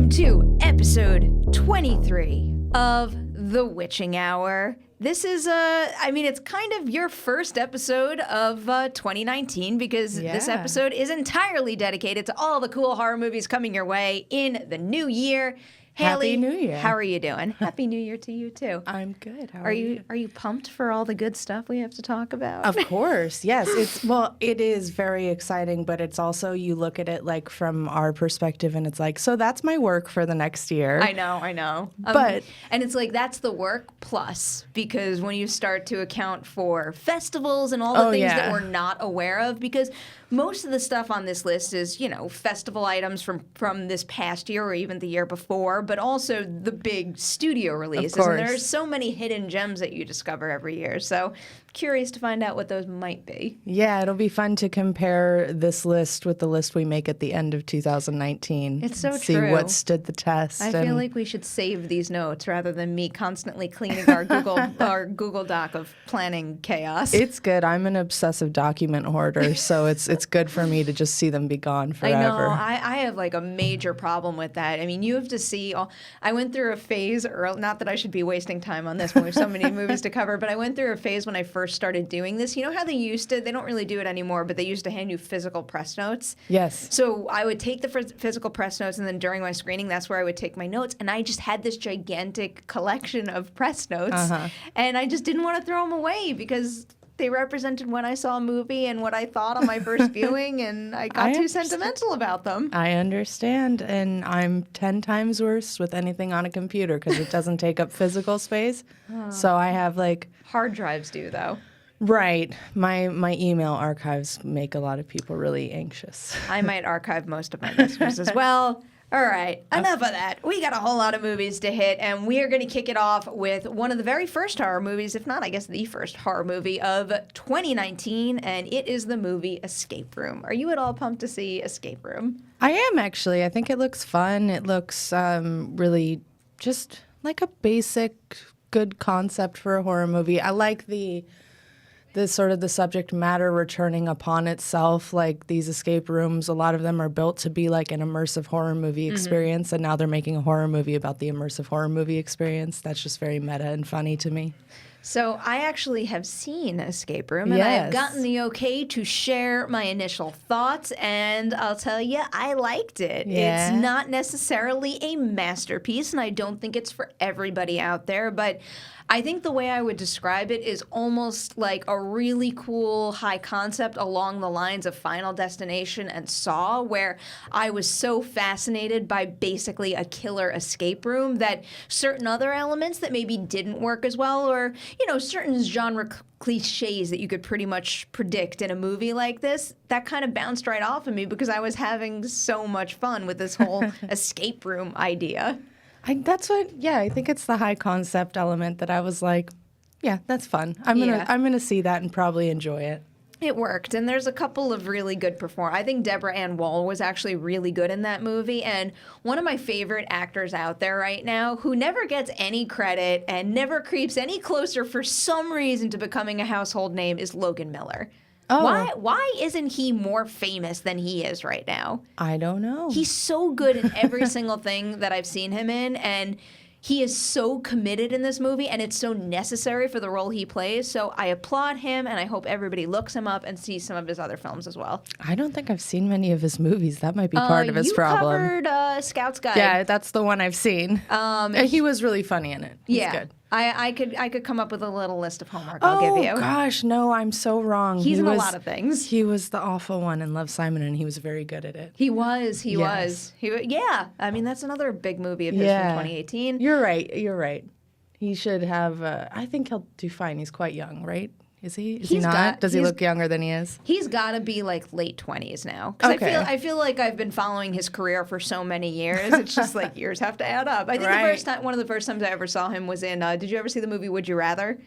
Welcome to episode 23 of The Witching Hour. This is, it's kind of your first episode of 2019 because this episode is entirely dedicated to all the cool horror movies coming your way in the new year. Haleigh, Happy New Year. How are you doing? Happy New Year to you, too. I'm good. How are you? Are you pumped for all the good stuff we have to talk about? Of course, yes. It is very exciting, but it's also, you look at it like from our perspective and it's like, so that's my work for the next year. I know. And it's like, that's the work plus, because when you start to account for festivals and all the things that we're not aware of, because most of the stuff on this list is, festival items from this past year or even the year before, but also the big studio releases. And there's so many hidden gems that you discover every year. So curious to find out what those might be. Yeah, it'll be fun to compare this list with the list we make at the end of 2019. It's so see true. What stood the test. I feel like we should save these notes rather than me constantly cleaning our Google Doc of planning chaos. It's good. I'm an obsessive document hoarder, so it's good for me to just see them be gone forever. I know. I have like a major problem with that. I mean, you have to see. I went through a phase, not that I should be wasting time on this when we have so many movies to cover, but I went through a phase when I first started doing this. You know how they don't really do it anymore, but they used to hand you physical press notes? Yes. So I would take the physical press notes, and then during my screening, that's where I would take my notes. And I just had this gigantic collection of press notes, and I just didn't want to throw them away because they represented when I saw a movie and what I thought on my first viewing, and I got too sentimental about them. I understand, and I'm 10 times worse with anything on a computer because it doesn't take up physical space. So I have hard drives do, though. Right. My email archives make a lot of people really anxious. I might archive most of my listeners as well. All right, enough of that. We got a whole lot of movies to hit, and we are going to kick it off with one of the very first horror movies, if not, I guess, the first horror movie of 2019, and it is the movie Escape Room. Are you at all pumped to see Escape Room? I am, actually. I think it looks fun. It looks really just like a basic, good concept for a horror movie. I like the sort of the subject matter returning upon itself. Like these escape rooms, a lot of them are built to be like an immersive horror movie experience, and now they're making a horror movie about the immersive horror movie experience. That's just very meta and funny to me. So I actually have seen Escape Room, and I've gotten the okay to share my initial thoughts, and I'll tell you, I liked it. Yeah. It's not necessarily a masterpiece, and I don't think it's for everybody out there, but I think the way I would describe it is almost like a really cool high concept along the lines of Final Destination and Saw, where I was so fascinated by basically a killer escape room that certain other elements that maybe didn't work as well, or, certain genre cliches that you could pretty much predict in a movie like this, that kind of bounced right off of me because I was having so much fun with this whole escape room idea. I think it's the high concept element that I was like, yeah, that's fun. I'm gonna see that and probably enjoy it. It worked, and there's a couple of really good performers. I think Deborah Ann Woll was actually really good in that movie, and one of my favorite actors out there right now who never gets any credit and never creeps any closer for some reason to becoming a household name is Logan Miller. Oh. Why isn't he more famous than he is right now? I don't know. He's so good in every single thing that I've seen him in, and he is so committed in this movie, and it's so necessary for the role he plays. So I applaud him, and I hope everybody looks him up and sees some of his other films as well. I don't think I've seen many of his movies. That might be part of his problem. You covered Scout's Guide. Yeah, that's the one I've seen. He was really funny in it. He's good. I could come up with a little list of homework I'll give you. Oh, gosh, no, I'm so wrong. He's in a lot of things. He was the awful one in Love, Simon, and he was very good at it. He was. Yeah. I mean, that's another big movie of his from 2018. You're right. He should have, I think he'll do fine. He's quite young, right? Is he? Is he not? Does he look younger than he is? He's got to be like late 20s now. Because I feel like I've been following his career for so many years. It's just like years have to add up. I think one of the first times I ever saw him was in, did you ever see the movie Would You Rather?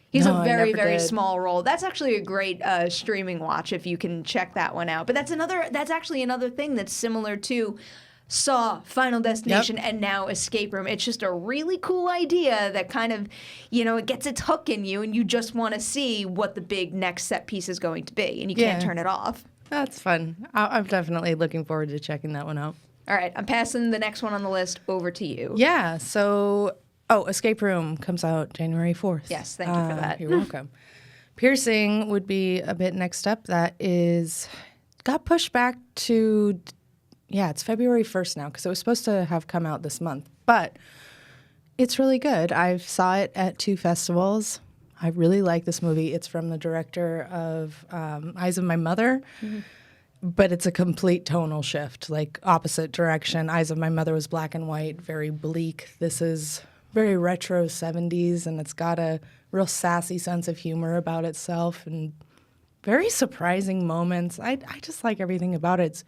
He's a very, very small role. That's actually a great streaming watch if you can check that one out. But that's actually another thing that's similar to Saw, Final Destination, and now Escape Room. It's just a really cool idea that kind of, it gets its hook in you, and you just want to see what the big next set piece is going to be, and you can't turn it off. That's fun. I'm definitely looking forward to checking that one out. All right, I'm passing the next one on the list over to you. Yeah, so, Escape Room comes out January 4th. Yes, thank you for that. You're welcome. Piercing would be a bit next up. That got pushed back to, it's February 1st now because it was supposed to have come out this month. But it's really good. I saw it at 2 festivals. I really like this movie. It's from the director of Eyes of My Mother, but it's a complete tonal shift, like opposite direction. Eyes of My Mother was black and white, very bleak. This is very retro 70s, and it's got a real sassy sense of humor about itself and very surprising moments. I just like everything about it. It's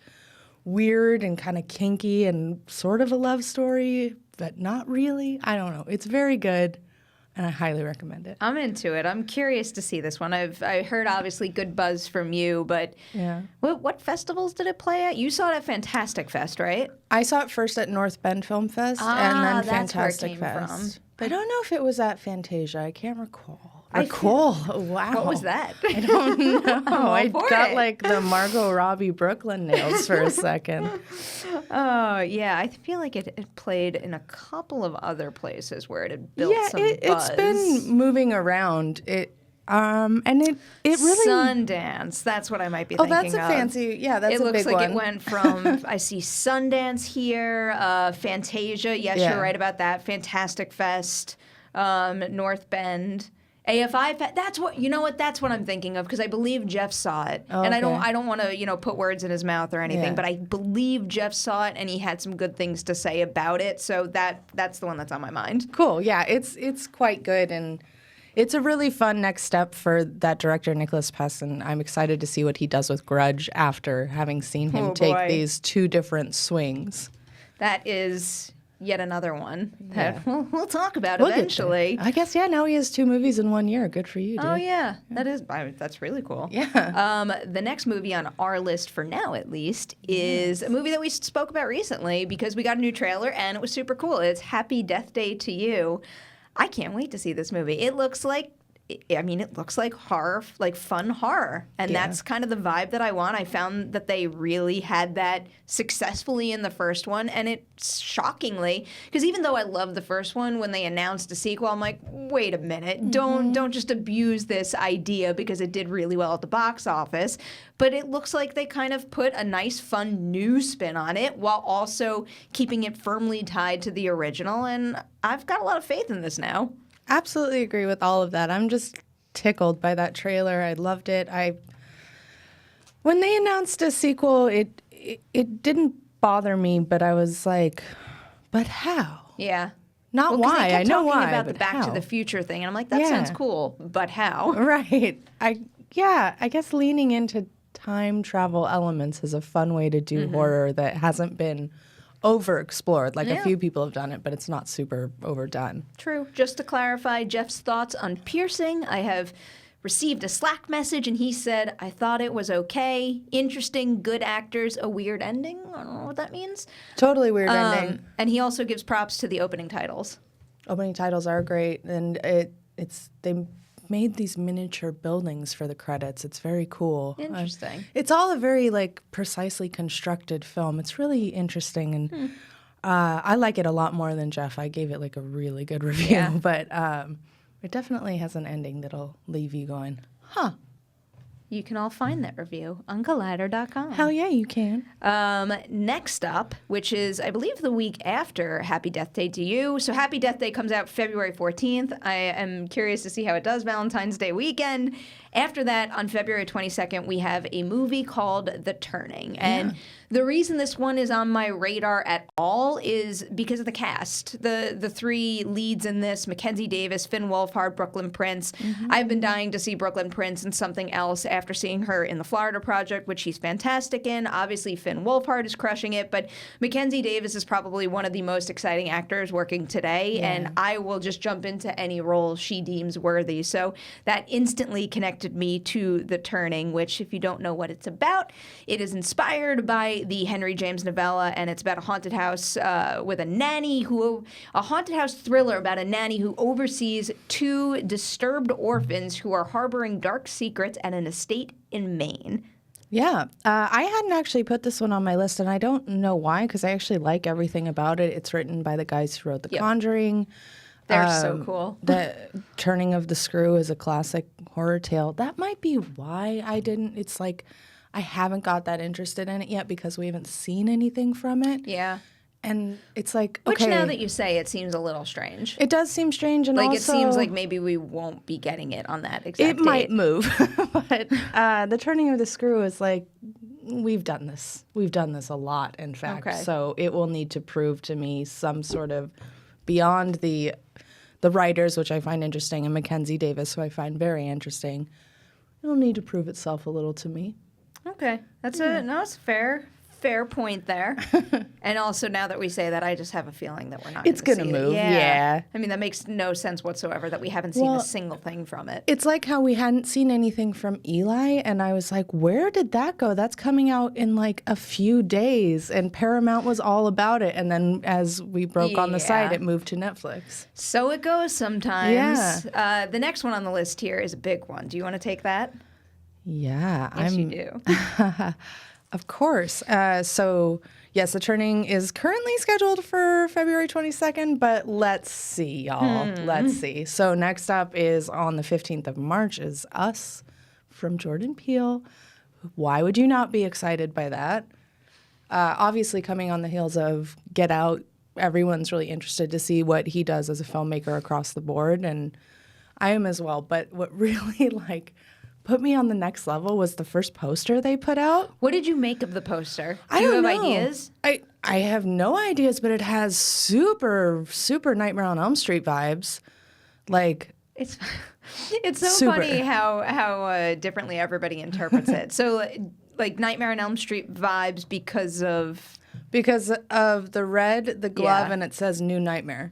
weird and kind of kinky and sort of a love story, but not really. I don't know. It's very good, and I highly recommend it. I'm into it. I'm curious to see this one. I heard obviously good buzz from you, but what festivals did it play at? You saw it at Fantastic Fest, right? I saw it first at North Bend Film Fest and then that's Fantastic where it came Fest. from. I don't know if it was at Fantasia. I can't recall. Wow. What was that? I don't know. I for got it. like the Margot Robbie Brooklyn nails for a second. Oh, yeah. I feel like it played in a couple of other places where it had built some buzz. It's been moving around. And it really Sundance. That's what I might be thinking of. Oh, that's a fancy. Yeah, that's a big one. It looks like it went from I see Sundance here, Fantasia. Yes, Yeah. you're right about that. Fantastic Fest, North Bend. AFI, that's what That's what I'm thinking of because I believe Jeff saw it, and I don't want to put words in his mouth or anything, but I believe Jeff saw it and he had some good things to say about it. So that's the one that's on my mind. Cool. Yeah, it's quite good, and it's a really fun next step for that director Nicholas Pesson. I'm excited to see what he does with Grudge after having seen him take these 2 different swings. That is yet another one that we'll talk about eventually. I guess, now he has 2 movies in 1 year. Good for you, dude. Oh, yeah. That's really cool. Yeah. The next movie on our list, for now at least, is a movie that we spoke about recently because we got a new trailer and it was super cool. It's Happy Deathday to You. I can't wait to see this movie. It looks like horror, like fun horror. And that's kind of the vibe that I want. I found that they really had that successfully in the first one. And it's shockingly, because even though I love the first one, when they announced a sequel, I'm like, wait a minute, don't just abuse this idea because it did really well at the box office. But it looks like they kind of put a nice, fun new spin on it while also keeping it firmly tied to the original. And I've got a lot of faith in this now. Absolutely agree with all of that. I'm just tickled by that trailer. I loved it. When they announced a sequel, it didn't bother me, but I was like, but how? Yeah. Not why. I know why. About the but Back how? to the Future thing, and I'm like, that sounds cool, but how? Right. I guess leaning into time travel elements is a fun way to do horror that hasn't been overexplored. Like a few people have done it, but it's not super overdone. True. Just to clarify Jeff's thoughts on Piercing, I have received a Slack message and he said, I thought it was okay, interesting, good actors, a weird ending. I don't know what that means. Totally weird ending. And he also gives props to the opening titles. Opening titles are great, and they made these miniature buildings for the credits. It's very cool. Interesting. It's all a very precisely constructed film. It's really interesting, and I like it a lot more than Jeff. I gave it a really good review, but it definitely has an ending that'll leave you going, huh. You can all find that review on Collider.com. Hell yeah, you can. Next up, which is, I believe, the week after Happy Death Day to You. So Happy Death Day comes out February 14th. I am curious to see how it does Valentine's Day weekend. After that, on February 22nd, we have a movie called The Turning. And the reason this one is on my radar at all is because of the cast. The 3 leads in this, Mackenzie Davis, Finn Wolfhard, Brooklyn Prince. I've been dying to see Brooklyn Prince in something else after seeing her in The Florida Project, which she's fantastic in. Obviously, Finn Wolfhard is crushing it, but Mackenzie Davis is probably one of the most exciting actors working today, and I will just jump into any role she deems worthy. So that instantly connected me to The Turning, which, if you don't know what it's about, it is inspired by the Henry James novella, and it's about a haunted house with a haunted house thriller about a nanny who oversees 2 disturbed orphans who are harboring dark secrets at an estate in Maine. Yeah. I hadn't actually put this one on my list, and I don't know why, because I actually like everything about it. It's written by the guys who wrote The Conjuring. They're so cool. The Turning of the Screw is a classic horror tale. That might be why I didn't. It's like I haven't got that interested in it yet because we haven't seen anything from it. Yeah. And it's like, Which okay. now that you say it seems a little strange. It does seem strange, and Like also, it seems like maybe we won't be getting it on that exact it date. might move. But The Turning of the Screw is like, we've done this. We've done this a lot, in fact. Okay. So it will need to prove to me some sort of, beyond the writers, which I find interesting, and Mackenzie Davis, who I find very interesting, it'll need to prove itself a little to me. Okay. That's it's fair point there. And also, now that we say that, I just have a feeling that we're not It's going to gonna see move, it. yeah. I mean, that makes no sense whatsoever that we haven't seen a single thing from it. It's like how we hadn't seen anything from Eli, and I was like, where did that go? That's coming out in like a few days, and Paramount was all about it. And then as we broke on the site, it moved to Netflix. So it goes sometimes. Yeah. The next one on the list here is a big one. Do you want to take that? Yeah. Yes, you do. Of course. So, yes, The Turning is currently scheduled for February 22nd, but let's see, y'all. Let's see. So, next up is on the 15th of March is Us from Jordan Peele. Why would you not be excited by that? Obviously, coming on the heels of Get Out, everyone's really interested to see what he does as a filmmaker across the board, and I am as well. But what really, put me on the next level was the first poster they put out. What did you make of the poster? I Do you don't have know. ideas? I have no ideas, but it has super, super Nightmare on Elm Street vibes. It's so Super. funny how differently everybody interprets it. So, like Nightmare on Elm Street vibes because of the red, the glove, Yeah. and it says New Nightmare.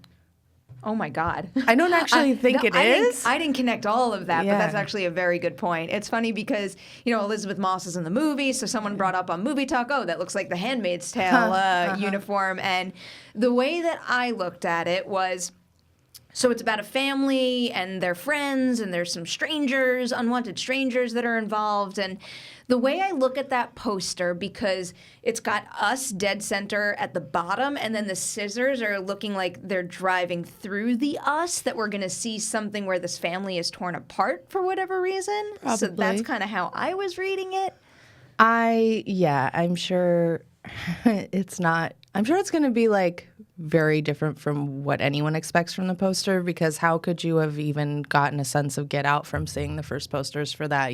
Oh my God. I don't actually think it is. I didn't connect all of that, Yeah. but that's actually a very good point. It's funny because, Elizabeth Moss is in the movie, so someone brought up on Movie Talk, that looks like the Handmaid's Tale uniform. And the way that I looked at it was, so it's about a family and their friends, and there's some strangers, unwanted strangers that are involved. And the way I look at that poster, because it's got us dead center at the bottom, and then the scissors are looking like they're driving through the us, that we're going to see something where this family is torn apart for whatever reason. So that's Probably. kind of how I was reading it. I'm sure it's not. I'm sure it's going to be very different from what anyone expects from the poster, because how could you have even gotten a sense of Get Out from seeing the first posters for that?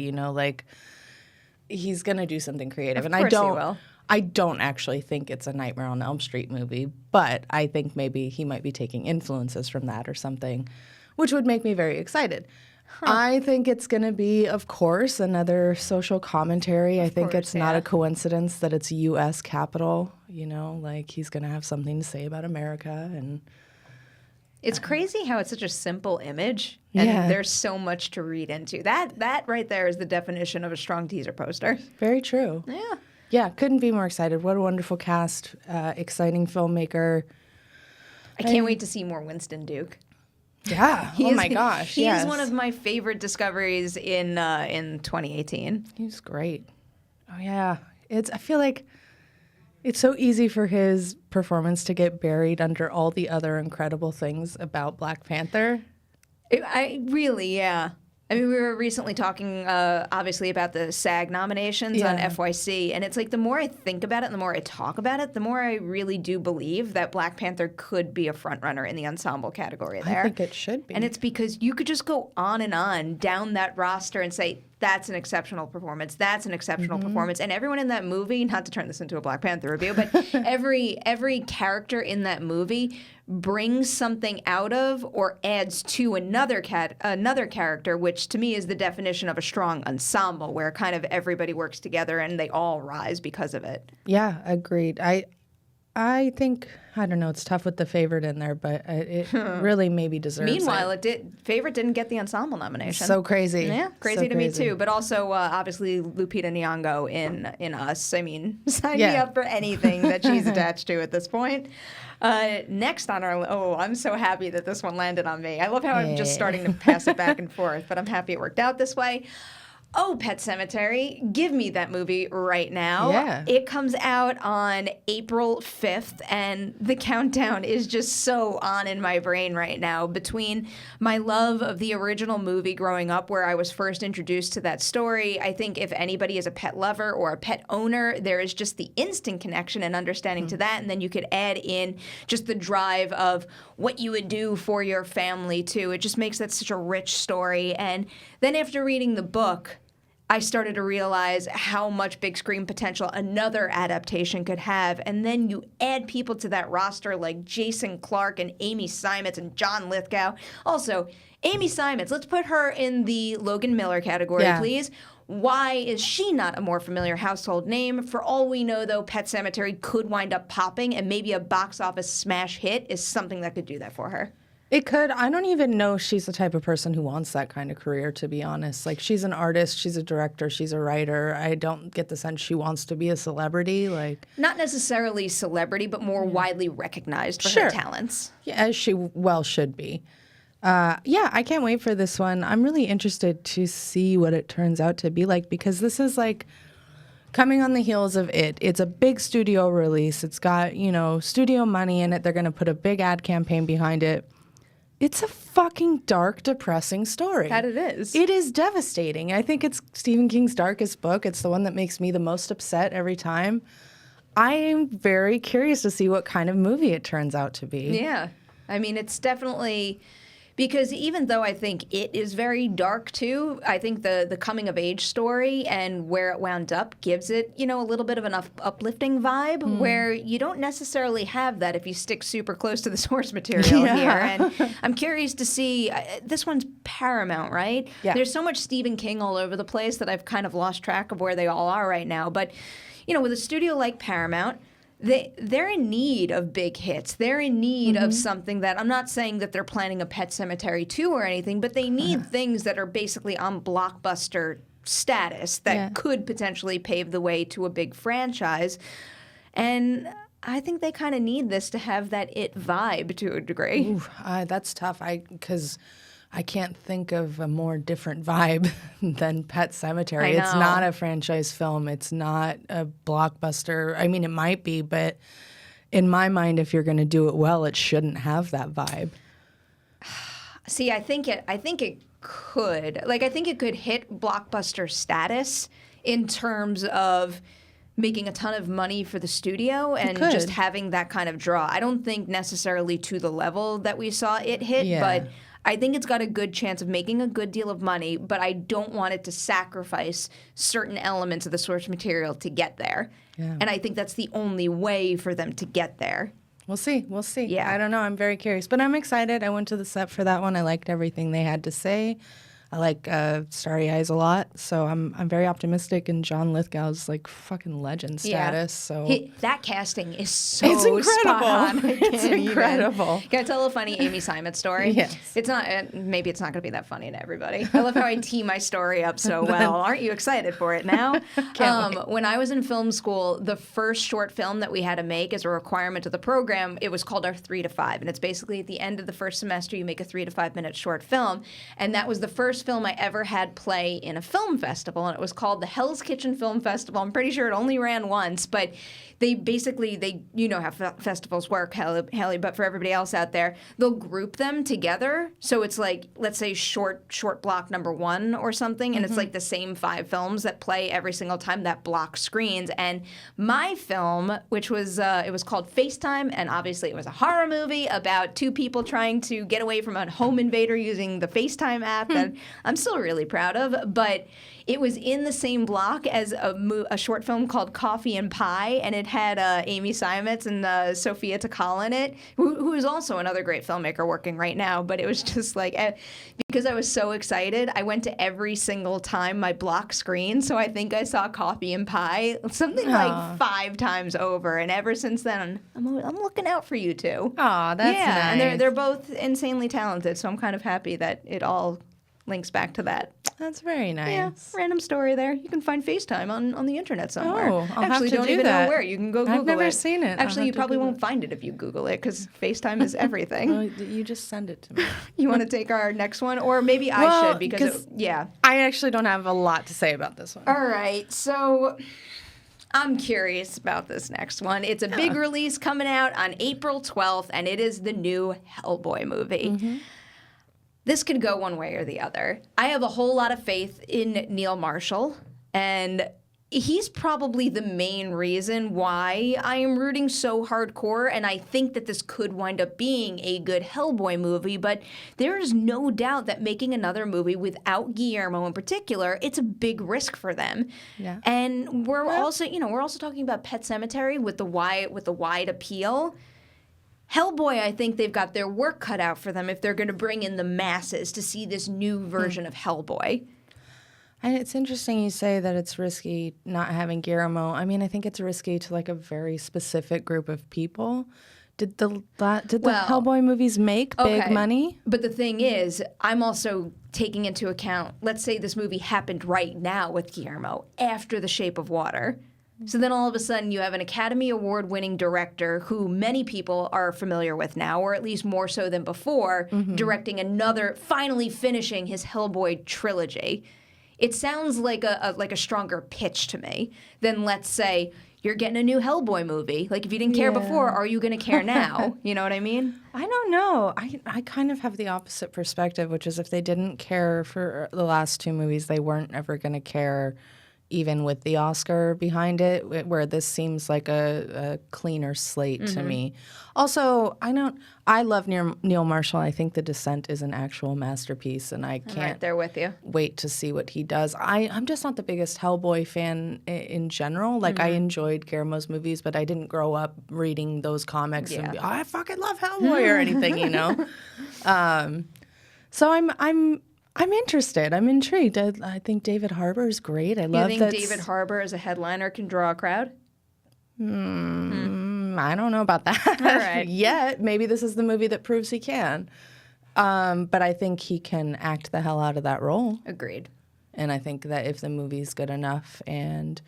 He's going to do something creative. Of course he will. I don't actually think it's a Nightmare on Elm Street movie, but I think maybe he might be taking influences from that or something, which would make me very excited. I think it's going to be, of course, another social commentary. I think it's not a coincidence that it's U.S. Capitol. He's going to have something to say about America. And it's crazy how it's such a simple image, and Yeah. there's so much to read into. That right there is the definition of a strong teaser poster. very true. Yeah. Yeah, couldn't be more excited. What a wonderful cast, exciting filmmaker. I can't wait to see more Winston Duke. Yeah. He Oh is- my gosh. He yes. is one of my favorite discoveries in 2018. He's great. Oh yeah. I feel like it's so easy for his performance to get buried under all the other incredible things about Black Panther. Yeah. I mean, we were recently talking, obviously, about the SAG nominations on Yeah. FYC, and it's like the more I think about it and the more I talk about it, the more I really do believe that Black Panther could be a frontrunner in the ensemble category there. I think it should be. And it's because you could just go on and on down that roster and say, that's an exceptional performance. That's an exceptional performance. And everyone in that movie, not to turn this into a Black Panther review, but every character in that movie brings something out of or adds to another character, which to me is the definition of a strong ensemble, where kind of everybody works together and they all rise because of it. Yeah, agreed. I think, I don't know, it's tough with the favorite in there, but it really maybe deserves Meanwhile, it. Favorite didn't get the ensemble nomination. So crazy. Yeah, crazy So to me too. But also, obviously, Lupita Nyong'o in Us. I mean, sign me Yeah. up for anything that she's attached to at this point. Next on our, I'm so happy that this one landed on me. I love how I'm just starting to pass it back and forth, but I'm happy it worked out this way. Oh, Pet Sematary, give me that movie right now. Yeah. It comes out on April 5th, and the countdown is just so on in my brain right now. Between my love of the original movie growing up, where I was first introduced to that story, I think if anybody is a pet lover or a pet owner, there is just the instant connection and understanding to that. And then you could add in just the drive of what you would do for your family, too. It just makes that such a rich story. And then after reading the book, I started to realize how much big screen potential another adaptation could have. And then you add people to that roster like Jason Clarke and Amy Simons and John Lithgow. Also, Amy Simons, let's put her in the Logan Miller category, please. Why is she not a more familiar household name? For all we know, though, Pet Sematary could wind up popping, and maybe a box office smash hit is something that could do that for her. It could. I don't even know she's the type of person who wants that kind of career, to be honest. Like, she's an artist, she's a director, she's a writer. I don't get the sense she wants to be a celebrity. Like, not necessarily celebrity, but more widely recognized for her talents. Yeah, as she well should be. Yeah, I can't wait for this one. I'm really interested to see what it turns out to be like, because this is like coming on the heels of it. It's a big studio release. It's got, you know, studio money in it. They're going to put a big ad campaign behind it. It's a fucking dark, depressing story. That it is. It is devastating. I think it's Stephen King's darkest book. It's the one that makes me the most upset every time. I am very curious to see what kind of movie it turns out to be. Yeah. I mean, it's definitely... Because even though I think it is very dark, too, I think the coming-of-age story and where it wound up gives it, you know, a little bit of an uplifting vibe where you don't necessarily have that if you stick super close to the source material here. And I'm curious to see, this one's Paramount, right? Yeah. There's so much Stephen King all over the place that I've kind of lost track of where they all are right now. But, you know, with a studio like Paramount, they're in need of big hits. They're in need of something that, I'm not saying that they're planning a Pet Sematary 2 or anything, but they need things that are basically on blockbuster status that could potentially pave the way to a big franchise. And I think they kind of need this to have that it vibe to a degree. Ooh, that's tough. Because I can't think of a more different vibe than Pet Sematary. It's not a franchise film. It's not a blockbuster. I mean, it might be, but in my mind, if you're going to do it well, it shouldn't have that vibe. See, I think it could. Like, I think it could hit blockbuster status in terms of making a ton of money for the studio and just having that kind of draw. I don't think necessarily to the level that we saw it hit, but I think it's got a good chance of making a good deal of money, but I don't want it to sacrifice certain elements of the source material to get there. Yeah. And I think that's the only way for them to get there. We'll see. We'll see. Yeah. I don't know. I'm very curious, but I'm excited. I went to the set for that one. I liked everything they had to say. I like Starry Eyes a lot, so I'm very optimistic. And John Lithgow's like fucking legend status. So that casting is so it's incredible. Spot on. It's incredible. Can I tell a funny Amy Simons story? Yes. It's not. Maybe it's not going to be that funny to everybody. I love how I tee my story up so well. Aren't you excited for it now? When I was in film school, the first short film that we had to make as a requirement of the program, it was called our 3 to 5, and it's basically at the end of the first semester you make a 3 to 5 minute short film, and that was the first film I ever had play in a film festival, and it was called the Hell's Kitchen Film Festival. I'm pretty sure it only ran once, but they you know how festivals work, Haleigh, but for everybody else out there, they'll group them together. So it's like, let's say short block number 1 or something, and it's like the same 5 films that play every single time that block screens. And my film, which was it was called FaceTime, and obviously it was a horror movie about 2 people trying to get away from a home invader using the FaceTime app that I'm still really proud of, but it was in the same block as a short film called Coffee and Pie, and it had Amy Simons and Sophia Takal in it, who is also another great filmmaker working right now. But it was just like, because I was so excited, I went to every single time my block screen, so I think I saw Coffee and Pie something like 5 times over, and ever since then, I'm looking out for you two. Aw, that's nice. And they're both insanely talented, so I'm kind of happy that it all links back to that. That's very nice. Yeah, random story there. You can find FaceTime on the internet somewhere. Oh, I'll have to don't do even that. know where. You can go Google it. I've never seen it. I'll Actually, have you to probably Google won't find it if you Google it because FaceTime is everything. Well, you just send it to me. You want to take our next one? Or maybe I Well, should because, yeah. I actually don't have a lot to say about this one. All right, so I'm curious about this next one. It's a big release coming out on April 12th, and it is the new Hellboy movie. Mm-hmm. This could go one way or the other. I have a whole lot of faith in Neil Marshall, and he's probably the main reason why I am rooting so hardcore, and I think that this could wind up being a good Hellboy movie, but there is no doubt that making another movie without Guillermo in particular, it's a big risk for them. Yeah. And we're also talking about Pet Sematary with the wide appeal. Hellboy, I think they've got their work cut out for them if they're going to bring in the masses to see this new version of Hellboy. And it's interesting you say that it's risky not having Guillermo. I mean, I think it's risky to like a very specific group of people. Did the Hellboy movies make big money? But the thing is, I'm also taking into account, let's say this movie happened right now with Guillermo after The Shape of Water. So then all of a sudden you have an Academy Award-winning director who many people are familiar with now, or at least more so than before, directing finally finishing his Hellboy trilogy. It sounds like a stronger pitch to me than, let's say, you're getting a new Hellboy movie. Like, if you didn't care before, are you going to care now? You know what I mean? I don't know. I kind of have the opposite perspective, which is if they didn't care for the last two movies, they weren't ever going to care even with the Oscar behind it, where this seems like a cleaner slate to me. Also, I love Neil Marshall. I think The Descent is an actual masterpiece, and I can't I'm right there with you. wait to see what he does. I'm just not the biggest Hellboy fan in general. Like, I enjoyed Guillermo's movies, but I didn't grow up reading those comics and be, I fucking love Hellboy or anything, you know? So I'm interested. I'm intrigued. I think David Harbour is great. I love that. You think David Harbour as a headliner can draw a crowd? I don't know about that. All right. Yet. Maybe this is the movie that proves he can. But I think he can act the hell out of that role. Agreed. And I think that if the movie's good enough and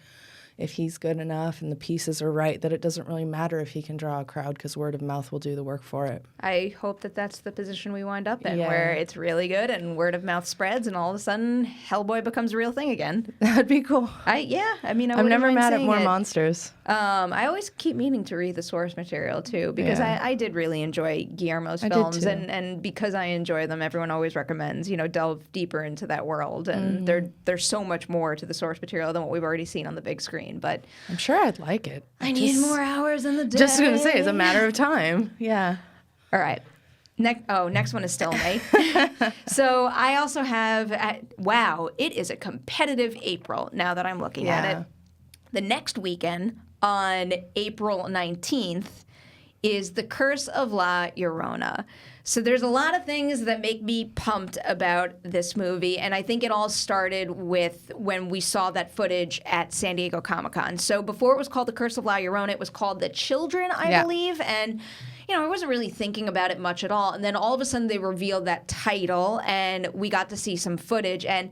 if he's good enough and the pieces are right, that it doesn't really matter if he can draw a crowd because word of mouth will do the work for it. I hope that that's the position we wind up in, where it's really good and word of mouth spreads and all of a sudden Hellboy becomes a real thing again. That'd be cool. I'm never mad at more monsters. I always keep meaning to read the source material too because I did really enjoy Guillermo's films and because I enjoy them, everyone always recommends, delve deeper into that world and there's so much more to the source material than what we've already seen on the big screen. But I'm sure I'd like it. I need more hours in the day. Just going to say, it's a matter of time. Yeah. All right. Next one is still May. So I also have, it is a competitive April now that I'm looking at it. The next weekend on April 19th is The Curse of La Llorona. So there's a lot of things that make me pumped about this movie, and I think it all started with when we saw that footage at San Diego Comic-Con. So before it was called The Curse of La Llorona, it was called The Children, I believe, and I wasn't really thinking about it much at all. And then all of a sudden they revealed that title, and we got to see some footage, and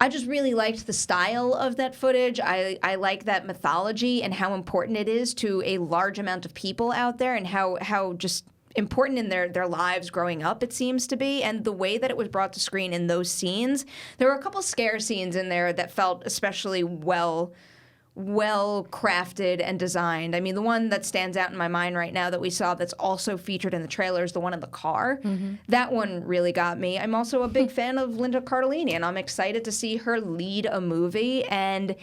I just really liked the style of that footage. I like that mythology and how important it is to a large amount of people out there and how just important in their lives growing up, it seems to be. And the way that it was brought to screen in those scenes, there were a couple scare scenes in there that felt especially well crafted and designed. I mean, the one that stands out in my mind right now that we saw that's also featured in the trailer is the one in the car. That one really got me. I'm also a big fan of Linda Cardellini, and I'm excited to see her lead a movie. And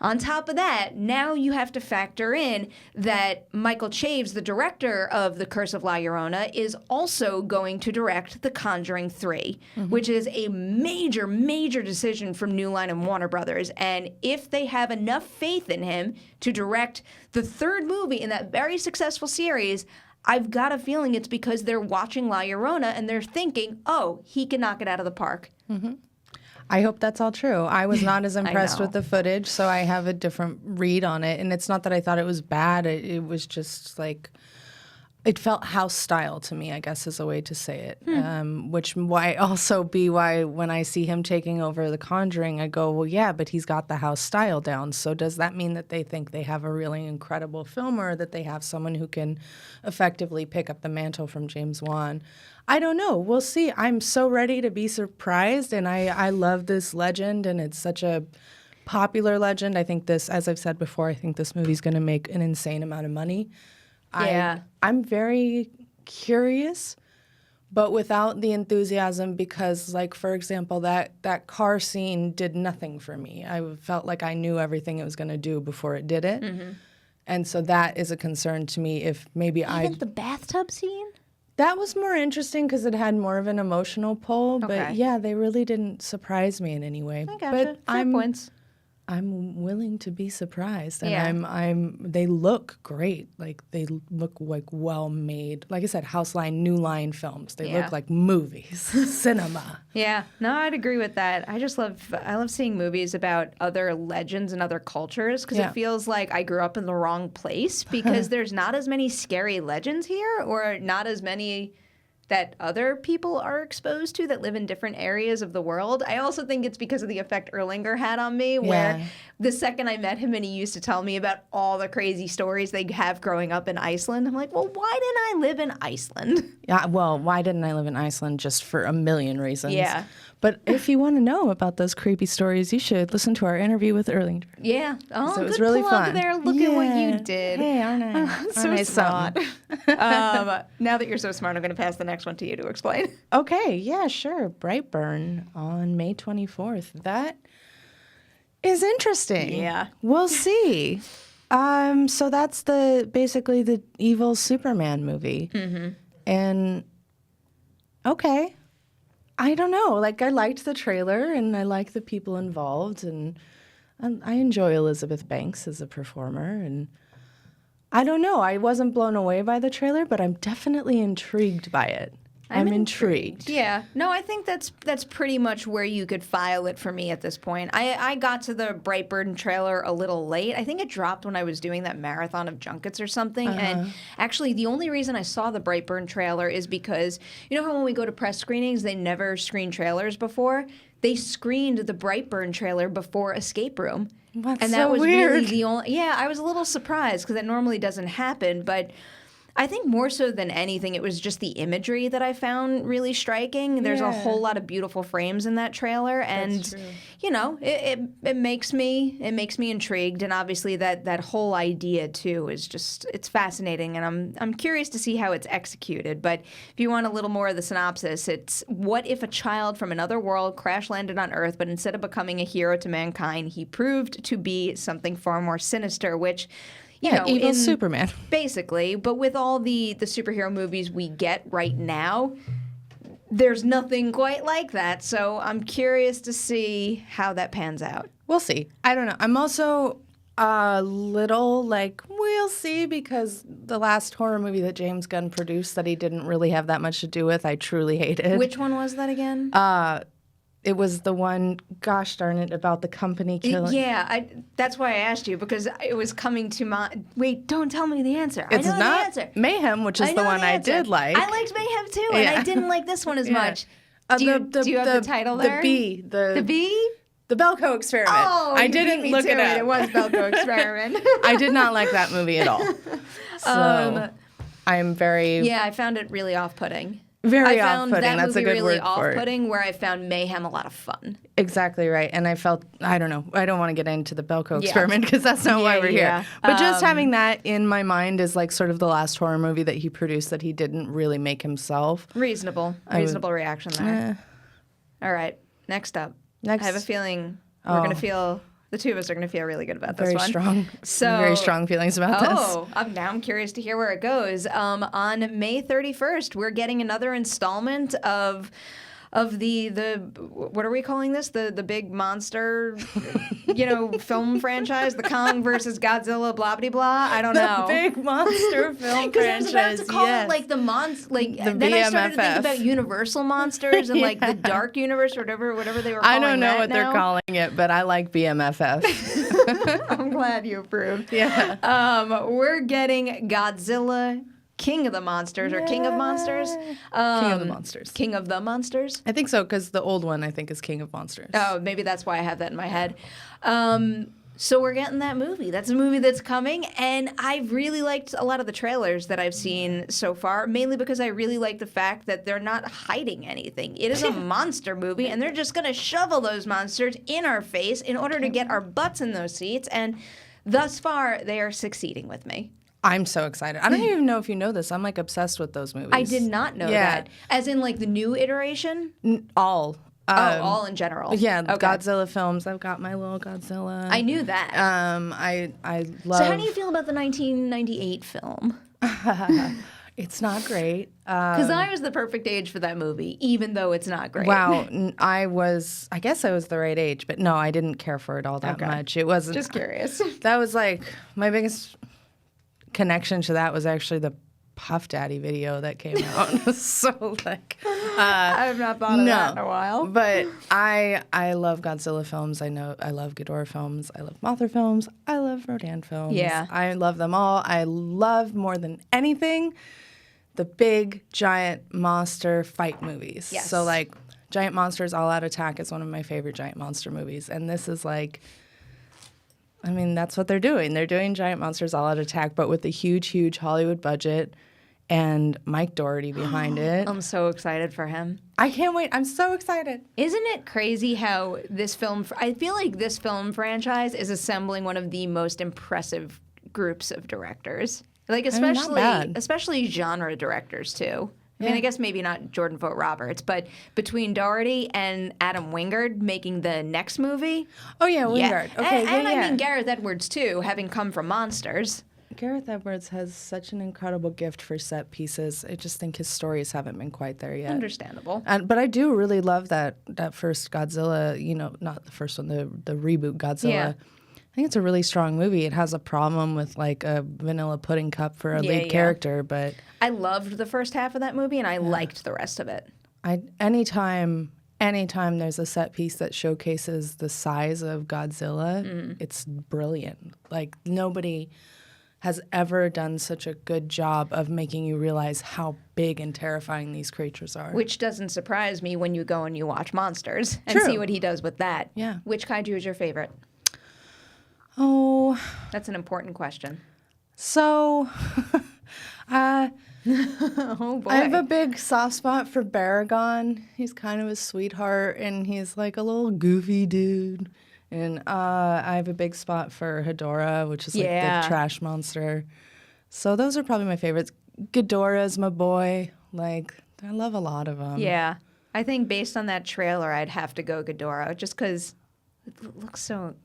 on top of that, now you have to factor in that Michael Chaves, the director of The Curse of La Llorona, is also going to direct The Conjuring 3, which is a major, major decision from New Line and Warner Brothers. And if they have enough faith in him to direct the third movie in that very successful series, I've got a feeling it's because they're watching La Llorona and they're thinking, oh, he can knock it out of the park. I hope that's all true. I was not as impressed with the footage, so I have a different read on it. And it's not that I thought it was bad. It was just like, it felt house style to me, I guess is a way to say it. Which might also be why when I see him taking over The Conjuring, I go, well, yeah, but he's got the house style down. So does that mean that they think they have a really incredible filmer, or that they have someone who can effectively pick up the mantle from James Wan? I don't know. We'll see. I'm so ready to be surprised, and I love this legend, and it's such a popular legend. I think this, as I've said before, I think this movie's going to make an insane amount of money. Yeah. I'm very curious, but without the enthusiasm because, like, for example, that car scene did nothing for me. I felt like I knew everything it was going to do before it did it. And so that is a concern to me if maybe Even the bathtub scene? That was more interesting because it had more of an emotional pull. Okay. But, yeah, they really didn't surprise me in any way. I gotcha. Fair points. I'm willing to be surprised, and Yeah. they look great. Like they look like well made. Like I said, House Line, New Line films. They Yeah. look like movies, cinema. Yeah, no, I'd agree with that. I love seeing movies about other legends and other cultures because Yeah. it feels like I grew up in the wrong place because there's not as many scary legends here, or not as many that other people are exposed to that live in different areas of the world. I also think it's because of the effect Erlinger had on me, where Yeah. the second I met him and he used to tell me about all the crazy stories they have growing up in Iceland, I'm like, well, why didn't I live in Iceland? Yeah, well, why didn't I live in Iceland? Just for a million reasons. Yeah. But if you want to know about those creepy stories, you should listen to our interview with Erlinger. Yeah. Oh, So it was good really plug fun. there. Look at what you Yeah. did. Hey, aren't I? So Aren't I smart. something? Now that you're so smart, I'm going to pass the next one to you to explain. Okay, yeah, sure. Brightburn on May 24th. That is interesting. Yeah. We'll see. So that's basically the evil Superman movie. Mm-hmm. And okay. I don't know. Like, I liked the trailer, and I like the people involved, and I enjoy Elizabeth Banks as a performer, and I don't know. I wasn't blown away by the trailer, but I'm definitely intrigued by it. I'm intrigued. Yeah. No, I think that's pretty much where you could file it for me at this point. I got to the Brightburn trailer a little late. I think it dropped when I was doing that marathon of junkets or something. And actually, the only reason I saw the Brightburn trailer is because, you know how when we go to press screenings, they never screen trailers before? They screened the Brightburn trailer before Escape Room. That's and so that was weird. really the only. Yeah, I was a little surprised because that normally doesn't happen, but I think more so than anything, it was just the imagery that I found really striking. There's a whole lot of beautiful frames in that trailer, and you know, it makes me intrigued, and obviously that whole idea too is just it's fascinating, and I'm curious to see how it's executed. But if you want a little more of the synopsis, it's what if a child from another world crash landed on Earth, but instead of becoming a hero to mankind, he proved to be something far more sinister, which. You know, evil Superman. Basically, but with all the superhero movies we get right now, there's nothing quite like that. So I'm curious to see how that pans out. We'll see. I don't know. I'm also a little like, we'll see, because the last horror movie that James Gunn produced that he didn't really have that much to do with, I truly hated. Which one was that again? It was the one, gosh darn it, about the company killing. Yeah, that's why I asked you, because it was coming to my... Wait, don't tell me the answer. It's I know not the answer. Mayhem, which is I the know one the I answer. did like. I liked Mayhem too, and I didn't like this one as much. Do you have the title there? The Bee? The Belko Experiment. Oh, I you beat didn't me look to it up. It was Belko Experiment. I did not like that movie at all. So I am very, Yeah, I found it really off-putting. very I found off-putting. that That's a movie good really word for it. off-putting, where I found Mayhem a lot of fun. Exactly right. And I felt, I don't know, I don't want to get into the Belko Yeah. Experiment because that's not why we're Yeah. here. But just having that in my mind is like sort of the last horror movie that he produced that he didn't really make himself. Reasonable reaction there. All right, next up. I have a feeling we're going to feel, the two of us are going to feel really good about this Very one. strong. So, very strong feelings about this. Oh, now I'm curious to hear where it goes. On May 31st, we're getting another installment of the what are we calling this? The big monster, film franchise, the Kong versus Godzilla, blah blah blah. I don't know. The big monster film Because I was franchise. about to call yes. it like the then the I started to think BMFF. about Universal monsters and like the Dark Universe or whatever they were calling I don't know that what they're now. calling it, but I like BMFF. I'm glad you approved. Yeah. We're getting Godzilla, King of the Monsters or King of Monsters. King of the Monsters. King of the Monsters. I think so, because the old one, I think, is King of Monsters. Oh, maybe that's why I have that in my head. So we're getting that movie. That's a movie that's coming, and I've really liked a lot of the trailers that I've seen so far, mainly because I really like the fact that they're not hiding anything. It is a monster movie, and they're just going to shovel those monsters in our face in order to get our butts in those seats, and thus far, they are succeeding with me. I'm so excited. I don't even know if you know this. I'm, like, obsessed with those movies. I did not know that. As in, like, the new iteration? All. All in general. Yeah, okay. Godzilla films. I've got my little Godzilla. I knew that. I love... So how do you feel about the 1998 film? It's not great. Because I was the perfect age for that movie, even though it's not great. Wow, I guess I was the right age, but no, I didn't care for it all that much. It wasn't... Just curious. That was like, my biggest connection to that was actually the Puff Daddy video that came out. So, like... I have not thought of that in a while. But I love Godzilla films. I love Ghidorah films. I love Mothra films. I love Rodan films. Yeah. I love them all. I love more than anything the big giant monster fight movies. Yes. So like Giant Monsters All Out Attack is one of my favorite giant monster movies. And this is like, I mean, that's what they're doing. They're doing Giant Monsters All Out Attack, but with a huge, huge Hollywood budget and Mike Dougherty behind it. I'm so excited for him. I can't wait. I'm so excited. Isn't it crazy how this film... I feel like this film franchise is assembling one of the most impressive groups of directors. Like, especially genre directors, too. I mean, I guess maybe not Jordan Vogt Roberts, but between Dougherty and Adam Wingard making the next movie... Oh, yeah, Wingard. Yeah. Okay, and I mean, Gareth Edwards, too, having come from Monsters. Gareth Edwards has such an incredible gift for set pieces. I just think his stories haven't been quite there yet. Understandable. But I do really love that first Godzilla, not the first one, the reboot Godzilla. Yeah. I think it's a really strong movie. It has a problem with like a vanilla pudding cup for a lead character, but... I loved the first half of that movie, and I liked the rest of it. Anytime there's a set piece that showcases the size of Godzilla, it's brilliant. Like, nobody has ever done such a good job of making you realize how big and terrifying these creatures are. Which doesn't surprise me when you go and you watch Monsters and see what he does with that. Yeah. Which kaiju is your favorite? Oh. That's an important question. So, oh boy. I have a big soft spot for Baragon. He's kind of a sweetheart, and he's like a little goofy dude. And I have a big spot for Hedorah, which is like the trash monster. So those are probably my favorites. Ghidorah's my boy. Like, I love a lot of them. Yeah. I think based on that trailer, I'd have to go Ghidorah just because it looks so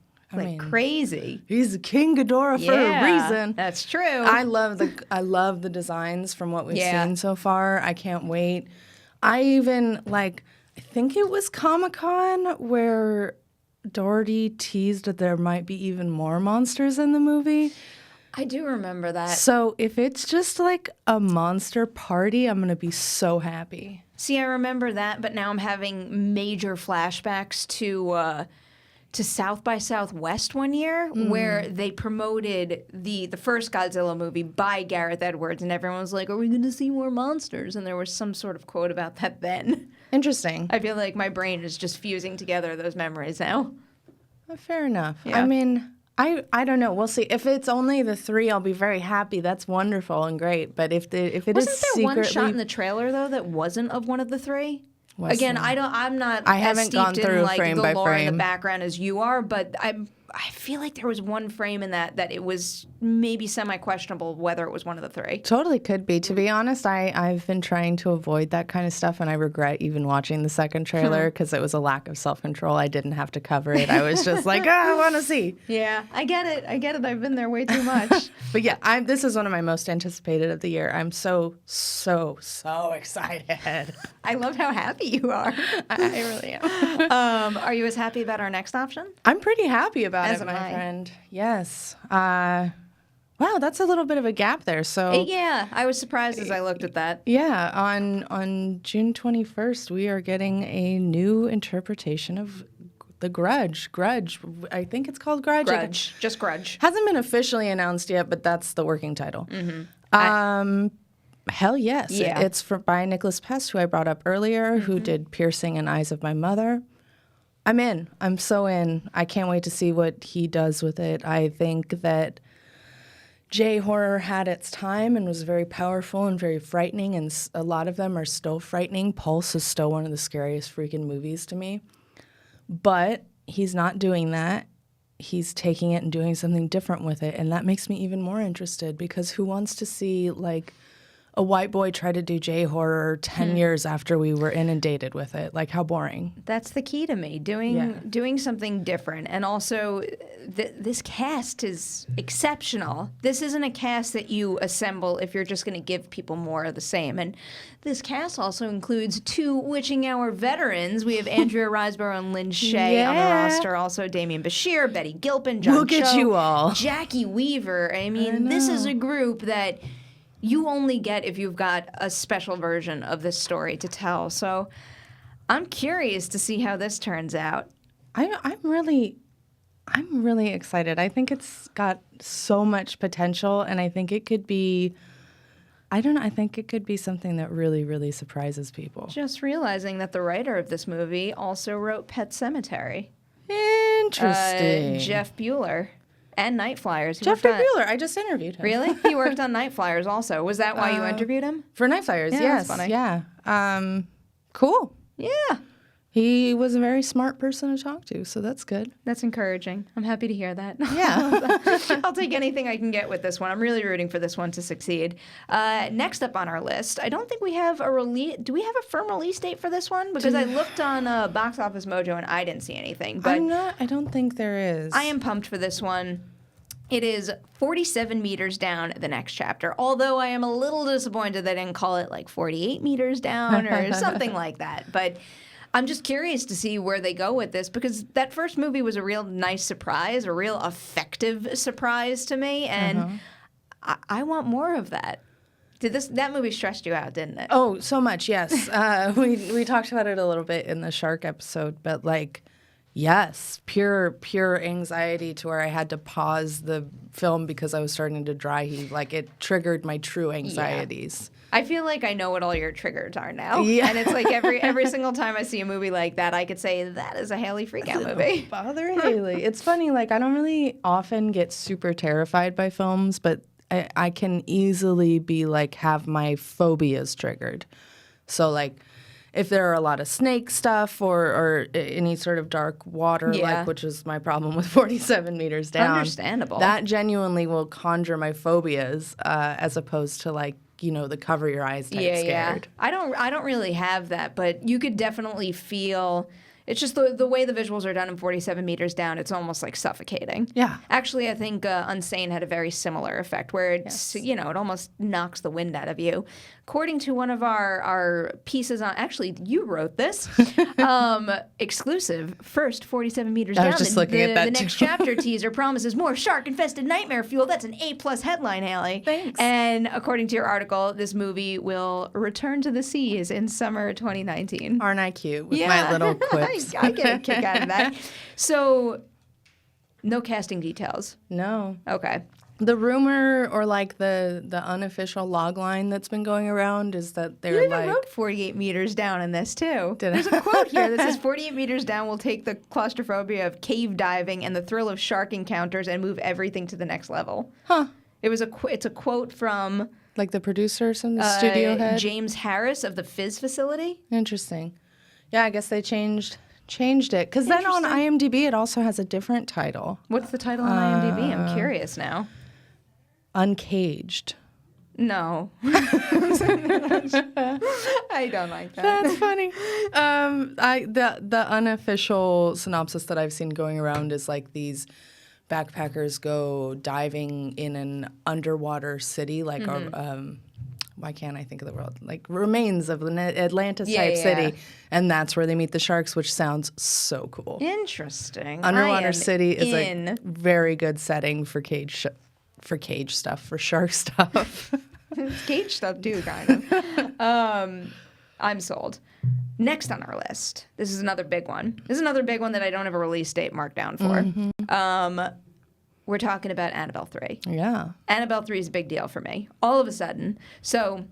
crazy. He's the King Ghidorah for a reason. That's true. I love the designs from what we've seen so far. I can't wait. I even I think it was Comic-Con where Dougherty teased that there might be even more monsters in the movie. I do remember that. So if it's just like a monster party, I'm going to be so happy. See, I remember that, but now I'm having major flashbacks to South by Southwest one year where they promoted the first Godzilla movie by Gareth Edwards, and everyone was like, are we going to see more monsters? And there was some sort of quote about that then. Interesting. I feel like my brain is just fusing together those memories now. Fair enough. Yeah. I mean, I don't know. We'll see. If it's only the three, I'll be very happy. That's wonderful and great. But if it wasn't is there secretly... one shot in the trailer though that wasn't of one of the three? Again, I'm not I as haven't steeped gone through in like frame the by lore and frame. the background as you are, but I feel like there was one frame in that it was maybe semi-questionable whether it was one of the three. Totally could be. To be honest, I've been trying to avoid that kind of stuff, and I regret even watching the second trailer because it was a lack of self-control. I didn't have to cover it. I was just like, I want to see. Yeah, I get it. I've been there way too much. But yeah, this is one of my most anticipated of the year. I'm so excited. I love how happy you are. I really am. Are you as happy about our next option? I'm pretty happy about As it, am my I. friend. Yes. Wow, that's a little bit of a gap there. So Yeah, I was surprised as I looked at that. yeah, on June 21st, we are getting a new interpretation of The Grudge. Grudge. I think it's called Grudge. Grudge. Just Grudge. Hasn't been officially announced yet, but that's the working title. Mm-hmm. Hell yes. Yeah. It's by Nicholas Pest, who I brought up earlier, who did Piercing and Eyes of My Mother. I'm in. I'm so in. I can't wait to see what he does with it. I think that J-horror had its time and was very powerful and very frightening, and a lot of them are still frightening. Pulse is still one of the scariest freaking movies to me. But he's not doing that. He's taking it and doing something different with it, and that makes me even more interested, because who wants to see, like, a white boy try to do J-horror 10 years after we were inundated with it? Like, how boring. That's the key to me, doing something different. And also, this cast is exceptional. This isn't a cast that you assemble if you're just going to give people more of the same. And this cast also includes 2 Witching Hour veterans. We have Andrea Riseborough and Lynn Shay on the roster. Also, Damian Bashir, Betty Gilpin, John Look Cho, at you all. Jackie Weaver. I mean, this is a group that you only get if you've got a special version of this story to tell. So I'm curious to see how this turns out. I'm really excited. I think it's got so much potential, and I think it could be, I think it could be something that really, really surprises people. Just realizing that the writer of this movie also wrote Pet Sematary. Interesting. Jeff Bueller. And Night Flyers. Jeffrey Bueller. I just interviewed him. Really? He worked on Night Flyers also. Was that why you interviewed him? For Night Flyers, Yeah, yes. that's funny. Yeah. Cool. Yeah. He was a very smart person to talk to, so that's good. That's encouraging. I'm happy to hear that. Yeah. I'll take anything I can get with this one. I'm really rooting for this one to succeed. Next up on our list, I don't think we have a release. Do we have a firm release date for this one? Because I looked on Box Office Mojo and I didn't see anything. But I don't think there is. I am pumped for this one. It is 47 meters down, the next chapter. Although I am a little disappointed they didn't call it like 48 meters down or something like that. But I'm just curious to see where they go with this, because that first movie was a real nice surprise, a real effective surprise to me, and I want more of that. That movie stressed you out, didn't it? Oh, so much, yes. We talked about it a little bit in the shark episode, but like, yes, pure anxiety to where I had to pause the film because I was starting to dry heave. Like, it triggered my true anxieties. I feel like I know what all your triggers are now. Yeah. And it's like every single time I see a movie like that, I could say that is a Haleigh freakout movie. Bother Haleigh. It's funny, like, I don't really often get super terrified by films, but I can easily be like, have my phobias triggered. So, like, if there are a lot of snake stuff or any sort of dark water, like, which is my problem with 47 meters down. Understandable. That genuinely will conjure my phobias, as opposed to, like, you know, the cover your eyes type scared. Yeah. I don't really have that, but you could definitely feel. It's just the way the visuals are done in 47 meters down, it's almost like suffocating. Yeah. Actually, I think Unsane had a very similar effect where it's, it almost knocks the wind out of you. According to one of our pieces on, actually, you wrote this, exclusive, first 47 meters down. I was just looking at that The next chapter teaser promises more shark-infested nightmare fuel. That's an A+ headline, Haleigh. Thanks. And according to your article, this movie will return to the seas in summer 2019. Aren't I cute with my little quips? I get a kick out of that. So, no casting details. No. Okay. The rumor, or like the unofficial log line that's been going around, is that they're You even like, wrote 48 meters down in this too. Did I? There's a quote here that says 48 meters down will take the claustrophobia of cave diving and the thrill of shark encounters and move everything to the next level. Huh. It's a quote from Like the producer or something, the studio head? James Harris of the Fizz facility. Interesting. Yeah, I guess they changed it. Because then on IMDb, it also has a different title. What's the title on IMDb? I'm curious now. Uncaged. No. I don't like that. That's funny. The unofficial synopsis that I've seen going around is like these backpackers go diving in an underwater city, like why can't I think of the world? Like remains of an Atlantis type city, and that's where they meet the sharks, which sounds so cool. Interesting. Underwater city is a very good setting for cage stuff, for shark stuff. It's cage stuff too, kind of. I'm sold. Next on our list, this is another big one. This is another big one that I don't have a release date marked down for. We're talking about Annabelle 3. Yeah. Annabelle 3 is a big deal for me. All of a sudden. So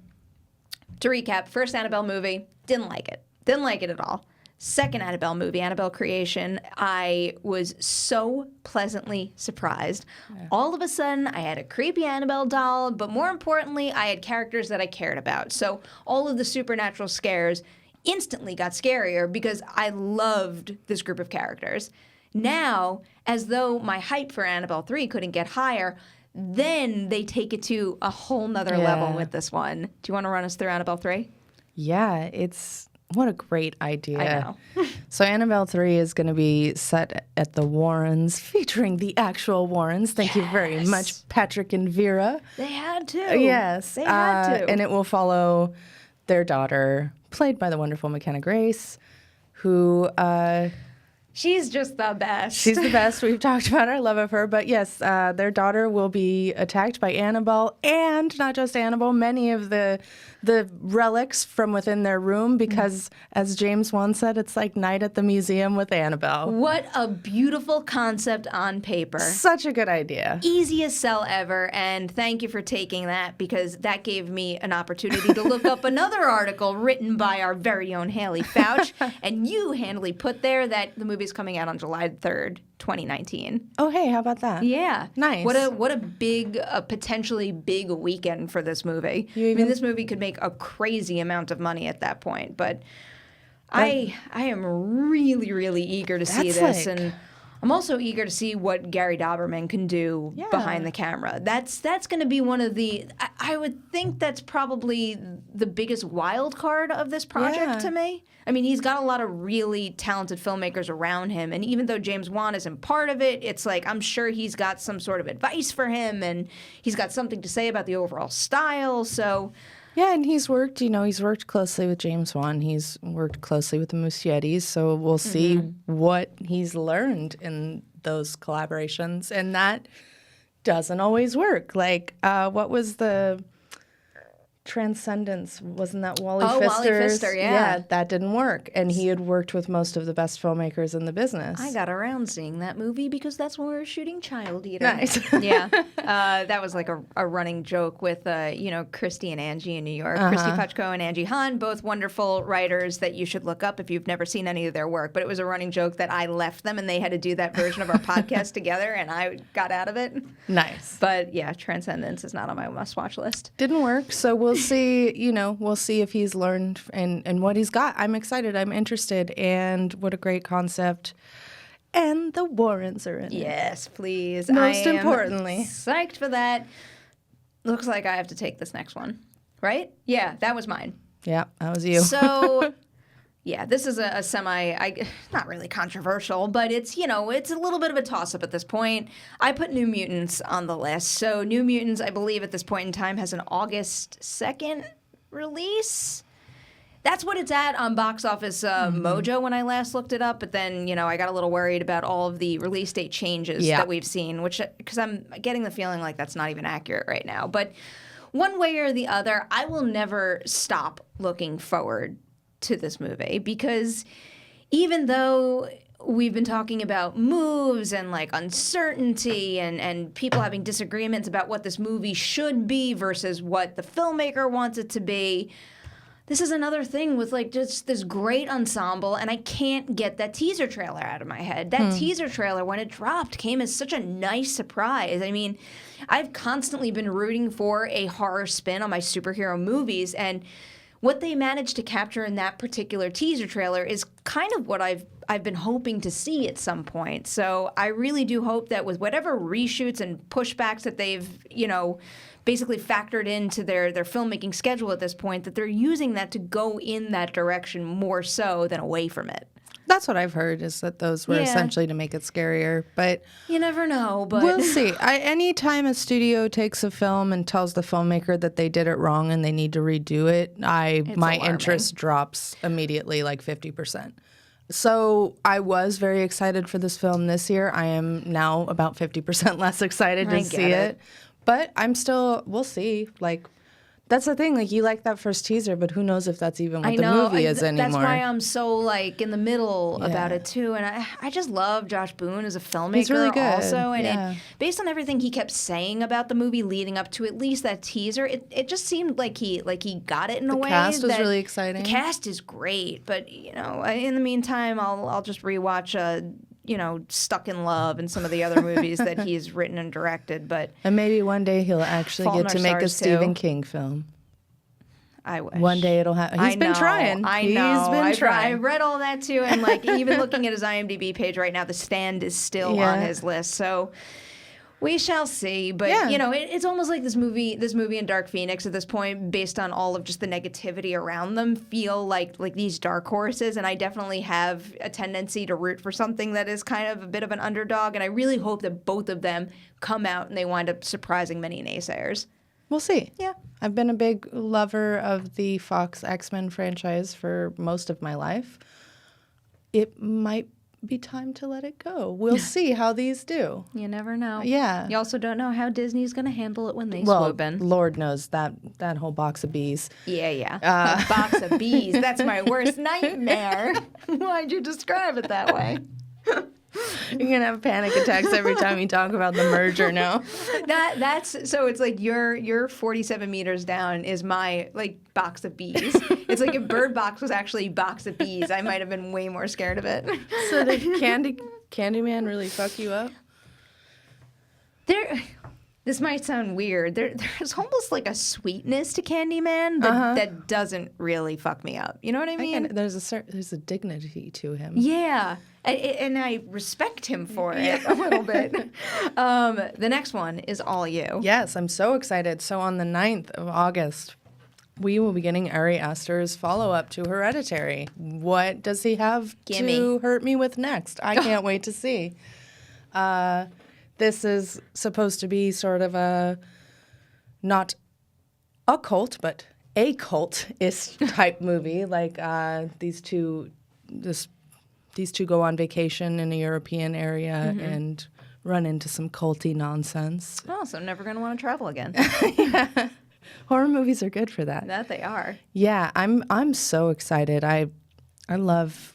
To recap, first Annabelle movie, didn't like it. Didn't like it at all. Second Annabelle movie, Annabelle Creation, I was so pleasantly surprised. Yeah. All of a sudden, I had a creepy Annabelle doll, but more importantly, I had characters that I cared about. So all of the supernatural scares instantly got scarier because I loved this group of characters. Now, as though my hype for Annabelle 3 couldn't get higher, then they take it to a whole nother level with this one. Do you want to run us through Annabelle 3? Yeah, what a great idea. I know. So Annabelle 3 is going to be set at the Warrens, featuring the actual Warrens. Thank you very much, Patrick and Vera. They had to. Yes. They had to. And it will follow their daughter, played by the wonderful McKenna Grace, who... she's just the best. She's the best. We've talked about our love of her. But yes, their daughter will be attacked by Annabelle, and not just Annabelle, many of the relics from within their room, because, as James Wan said, it's like Night at the Museum with Annabelle. What a beautiful concept on paper. Such a good idea. Easiest sell ever, and thank you for taking that, because that gave me an opportunity to look up another article written by our very own Haleigh Fouch, and you handily put there that the movie's coming out on July 3rd, 2019. Oh, hey, how about that? Yeah. Nice. What a big, potentially big weekend for this movie. I mean, this movie could make a crazy amount of money at that point, but I am really, really eager to see this, and I'm also eager to see what Gary Dauberman can do behind the camera. That's going to be one of the, I would think that's probably the biggest wild card of this project to me. I mean, he's got a lot of really talented filmmakers around him, and even though James Wan isn't part of it, it's like I'm sure he's got some sort of advice for him, and he's got something to say about the overall style, so... Yeah, and he's worked closely with James Wan. He's worked closely with the Muschiettis, so we'll see what he's learned in those collaborations, and that doesn't always work. Like, what was the Transcendence? Wasn't that Wally Pfister's? Wally Pfister, Yeah, that didn't work, and he had worked with most of the best filmmakers in the business. I got around seeing that movie because that's when we were shooting Child Eater. Nice. Yeah. That was like a running joke with, Christy and Angie in New York. Christy Puchko and Angie Hahn, both wonderful writers that you should look up if you've never seen any of their work. But it was a running joke that I left them and they had to do that version of our podcast together, and I got out of it. Nice. But yeah, Transcendence is not on my must-watch list. Didn't work, so we'll see, we'll see if he's learned and what he's got. I'm excited. I'm interested. And what a great concept. And the Warrens are in it. Yes, please. Most importantly. Psyched for that. Looks like I have to take this next one. Right? Yeah, that was mine. Yeah, that was you. So... Yeah, this is a not really controversial, but it's a little bit of a toss-up at this point. I put New Mutants on the list. So New Mutants, I believe at this point in time, has an August 2nd release. That's what it's at on Box Office Mojo when I last looked it up. But then, I got a little worried about all of the release date changes that we've seen, because I'm getting the feeling like that's not even accurate right now. But one way or the other, I will never stop looking forward to this movie, because even though we've been talking about moves and like uncertainty and people having disagreements about what this movie should be versus what the filmmaker wants it to be, this is another thing with like just this great ensemble, and I can't get that teaser trailer out of my head. That teaser trailer, when it dropped, came as such a nice surprise. I mean, I've constantly been rooting for a horror spin on my superhero movies, and what they managed to capture in that particular teaser trailer is kind of what I've been hoping to see at some point. So I really do hope that with whatever reshoots and pushbacks that they've, basically factored into their filmmaking schedule at this point, that they're using that to go in that direction more so than away from it. That's what I've heard, is that those were essentially to make it scarier. But you never know. But we'll see. Anytime a studio takes a film and tells the filmmaker that they did it wrong and they need to redo it, my alarming. interest drops immediately, like 50%. So I was very excited for this film this year. I am now about 50% less excited to see it. But we'll see. Like, That's the thing. Like, you like that first teaser, but who knows if that's even what I the know. movie is anymore. That's why I'm so like in the middle about Yeah. it too. And I just love Josh Boone as a filmmaker. He's really good. Also, and Yeah. based on everything he kept saying about the movie leading up to at least that teaser, it just seemed like he got it in a way. The cast was that- really exciting. The cast is great, but in the meantime, I'll just rewatch Stuck in Love and some of the other movies that he's written and directed. But And maybe one day he'll actually Fault in get to Our make a Stars Stephen 2. King film. I wish. One day it'll happen. He's been trying. I He's know. been I've trying. read all that too, and like even looking at his IMDb page right now, The Stand is still on his list. So we shall see. But it's almost like this movie and Dark Phoenix at this point, based on all of just the negativity around them, feel like these dark horses. And I definitely have a tendency to root for something that is kind of a bit of an underdog. And I really hope that both of them come out and they wind up surprising many naysayers. We'll see. Yeah. I've been a big lover of the Fox X-Men franchise for most of my life. It might be time to let it go. We'll see how these do. You never know. Yeah. You also don't know how Disney's going to handle it when they Well, swoop in. Lord knows that whole box of bees. Yeah. A box of bees. That's my worst nightmare. Why'd you describe it that way? You're going to have panic attacks every time you talk about the merger now. That's so it's like your 47 meters down is my box of bees. It's like if Bird Box was actually box of bees, I might have been way more scared of it. So did Candyman really fuck you up? This might sound weird. There's almost like a sweetness to Candyman that doesn't really fuck me up. You know what I mean? There's a dignity to him. Yeah, and I respect him for it a little bit. The next one is All You. Yes, I'm so excited. So on the 9th of August, we will be getting Ari Aster's follow-up to Hereditary. What does he have to hurt me with next? I can't wait to see. This is supposed to be sort of not a cult, but a cult-ish type movie. Like these two go on vacation in a European area and run into some culty nonsense. Oh, so I'm never going to want to travel again. Yeah. Horror movies are good for that. That they are. Yeah, I'm so excited. I love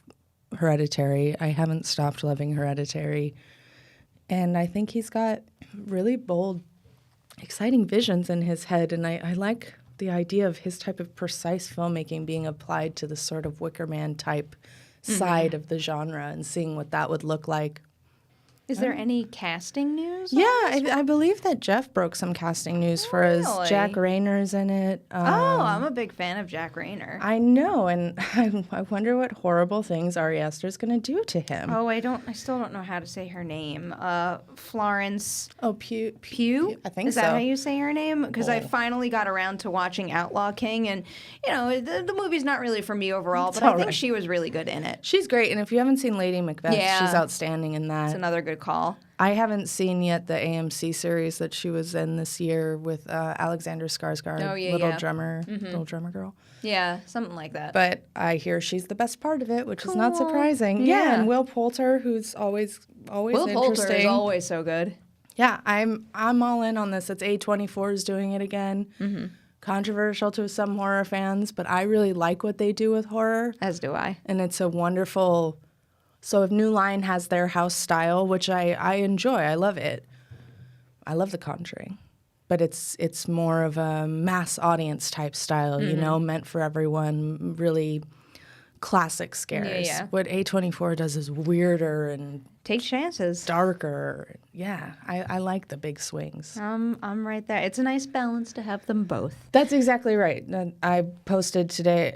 Hereditary. I haven't stopped loving Hereditary. And I think he's got really bold, exciting visions in his head. And I like the idea of his type of precise filmmaking being applied to the sort of Wicker Man type side of the genre and seeing what that would look like. Is there any casting news? Yeah, I believe that Jeff broke some casting news for us. Jack Rayner's in it. I'm a big fan of Jack Rayner. I know, and I wonder what horrible things Ari Aster's going to do to him. Oh, I still don't know how to say her name. Florence. Oh, Pugh? I think so. Is that how you say her name? Because I finally got around to watching Outlaw King, and the movie's not really for me overall, but I think she was really good in it. She's great, and if you haven't seen Lady Macbeth, she's outstanding in that. It's another good call. I haven't seen yet the AMC series that she was in this year with Alexander Skarsgård, little drummer girl. Yeah, something like that. But I hear she's the best part of it, which is not surprising. Yeah, and Will Poulter, who's always Will interesting. Poulter is always so good. Yeah, I'm all in on this. It's A24 is doing it again. Mm-hmm. Controversial to some horror fans, but I really like what they do with horror. As do I. And it's a wonderful. So if New Line has their house style, which I enjoy, I love it. I love The Conjuring, but it's more of a mass audience type style, meant for everyone. Really classic scares. Yeah. What A24 does is weirder and take chances, darker. Yeah, I like the big swings. I'm right there. It's a nice balance to have them both. That's exactly right. I posted today.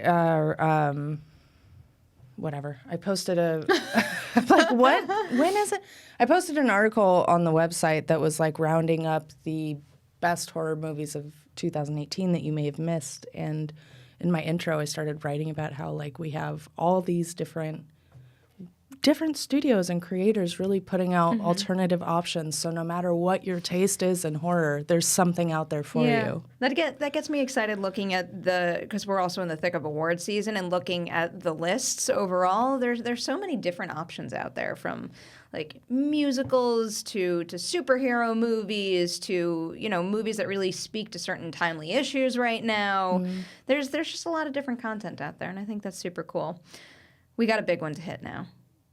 Whatever. I posted like, what? When is it? I posted an article on the website that was like rounding up the best horror movies of 2018 that you may have missed. And in my intro, I started writing about how like we have all these different different studios and creators really putting out alternative options. So no matter what your taste is in horror, there's something out there for you. That gets me excited looking at because we're also in the thick of award season and looking at the lists overall. There's so many different options out there, from like musicals to superhero movies to, you know, movies that really speak to certain timely issues right now. There's just a lot of different content out there, and I think that's super cool. We got a big one to hit now.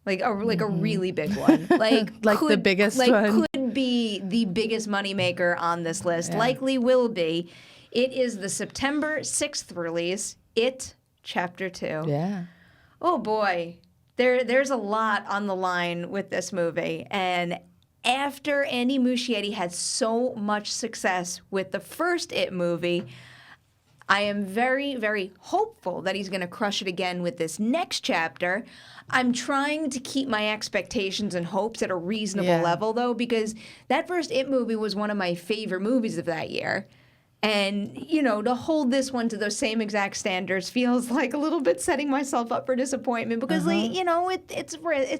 Like a really big one. Like the biggest one. Could be the biggest moneymaker on this list. Likely will be. It is the September 6th release, It Chapter 2. Yeah. Oh boy. There's a lot on the line with this movie. And after Andy Muschietti had so much success with the first It movie, I am very, very hopeful that he's going to crush it again with this next chapter. I'm trying to keep my expectations and hopes at a reasonable level, though, because that first It movie was one of my favorite movies of that year. And, you know, to hold this one to those same exact standards feels like a little bit setting myself up for disappointment because, like, you know, it's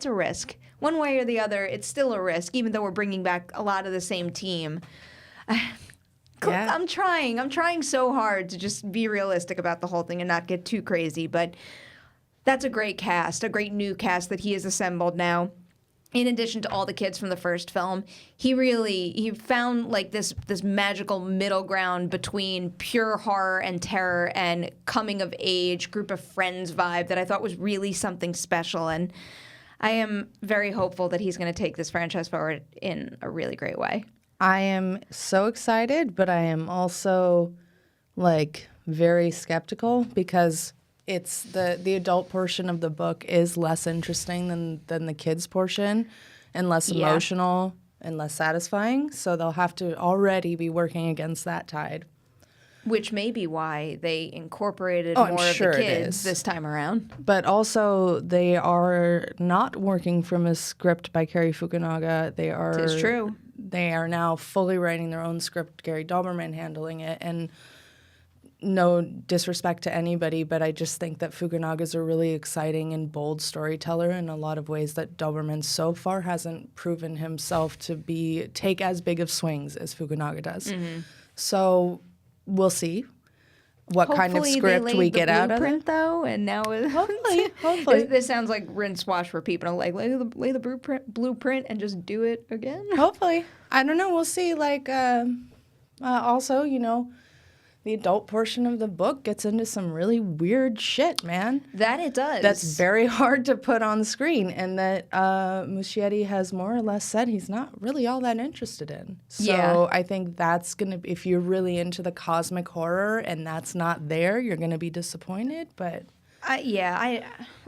a risk. One way or the other, it's still a risk, even though we're bringing back a lot of the same team. I'm trying so hard to just be realistic about the whole thing and not get too crazy, but that's a great cast, a great new cast that he has assembled now. In addition to all the kids from the first film, he found like this magical middle ground between pure horror and terror and coming of age, group of friends vibe that I thought was really something special. And I am very hopeful that he's going to take this franchise forward in a really great way. I am so excited, but I am also like very skeptical because it's the adult portion of the book is less interesting than the kids portion and less emotional and less satisfying. So they'll have to already be working against that tide. Which may be why they incorporated more of the kids this time around. But also, they are not working from a script by Cary Fukunaga. It is true. They are now fully writing their own script, Gary Doberman handling it. And no disrespect to anybody, but I just think that Fukunaga's a really exciting and bold storyteller in a lot of ways that Doberman so far hasn't proven himself to take as big of swings as Fukunaga does. So we'll see what kind of script we get out of it. Though, and now hopefully. This sounds like rinse wash for people. Like lay the blueprint and just do it again. Hopefully, I don't know. We'll see. Like also, you know, the adult portion of the book gets into some really weird shit, man. That it does. That's very hard to put on screen, and that Muschietti has more or less said he's not really all that interested in. So I think that's going to, if you're really into the cosmic horror and that's not there, you're going to be disappointed, but...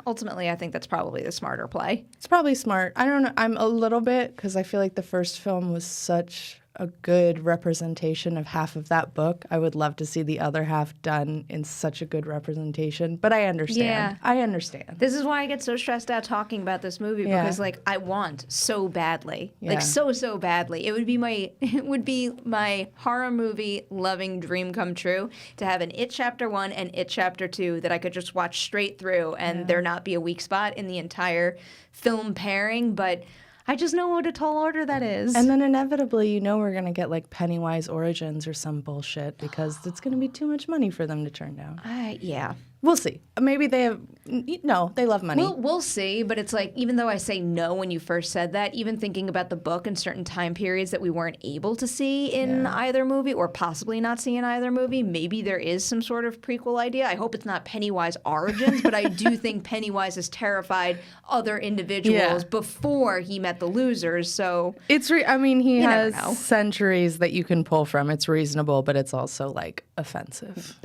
Ultimately, I think that's probably the smarter play. It's probably smart. I don't know. I'm a little bit, because I feel like the first film was such a good representation of half of that book. I would love to see the other half done in such a good representation, but I understand. Yeah. I understand. This is why I get so stressed out talking about this movie because, like, I want so badly, like so badly. It would be my horror movie loving dream come true to have an It Chapter 1 and It Chapter 2 that I could just watch straight through and there not be a weak spot in the entire film pairing, but I just know what a tall order that is. And then inevitably, you know, we're going to get like Pennywise Origins or some bullshit because it's going to be too much money for them to turn down. Yeah. We'll see. Maybe they have... No, they love money. We'll see, but it's like, even though I say no when you first said that, even thinking about the book and certain time periods that we weren't able to see in either movie or possibly not see in either movie, maybe there is some sort of prequel idea. I hope it's not Pennywise Origins, but I do think Pennywise has terrified other individuals before he met the losers, so... he has centuries that you can pull from. It's reasonable, but it's also, like, offensive.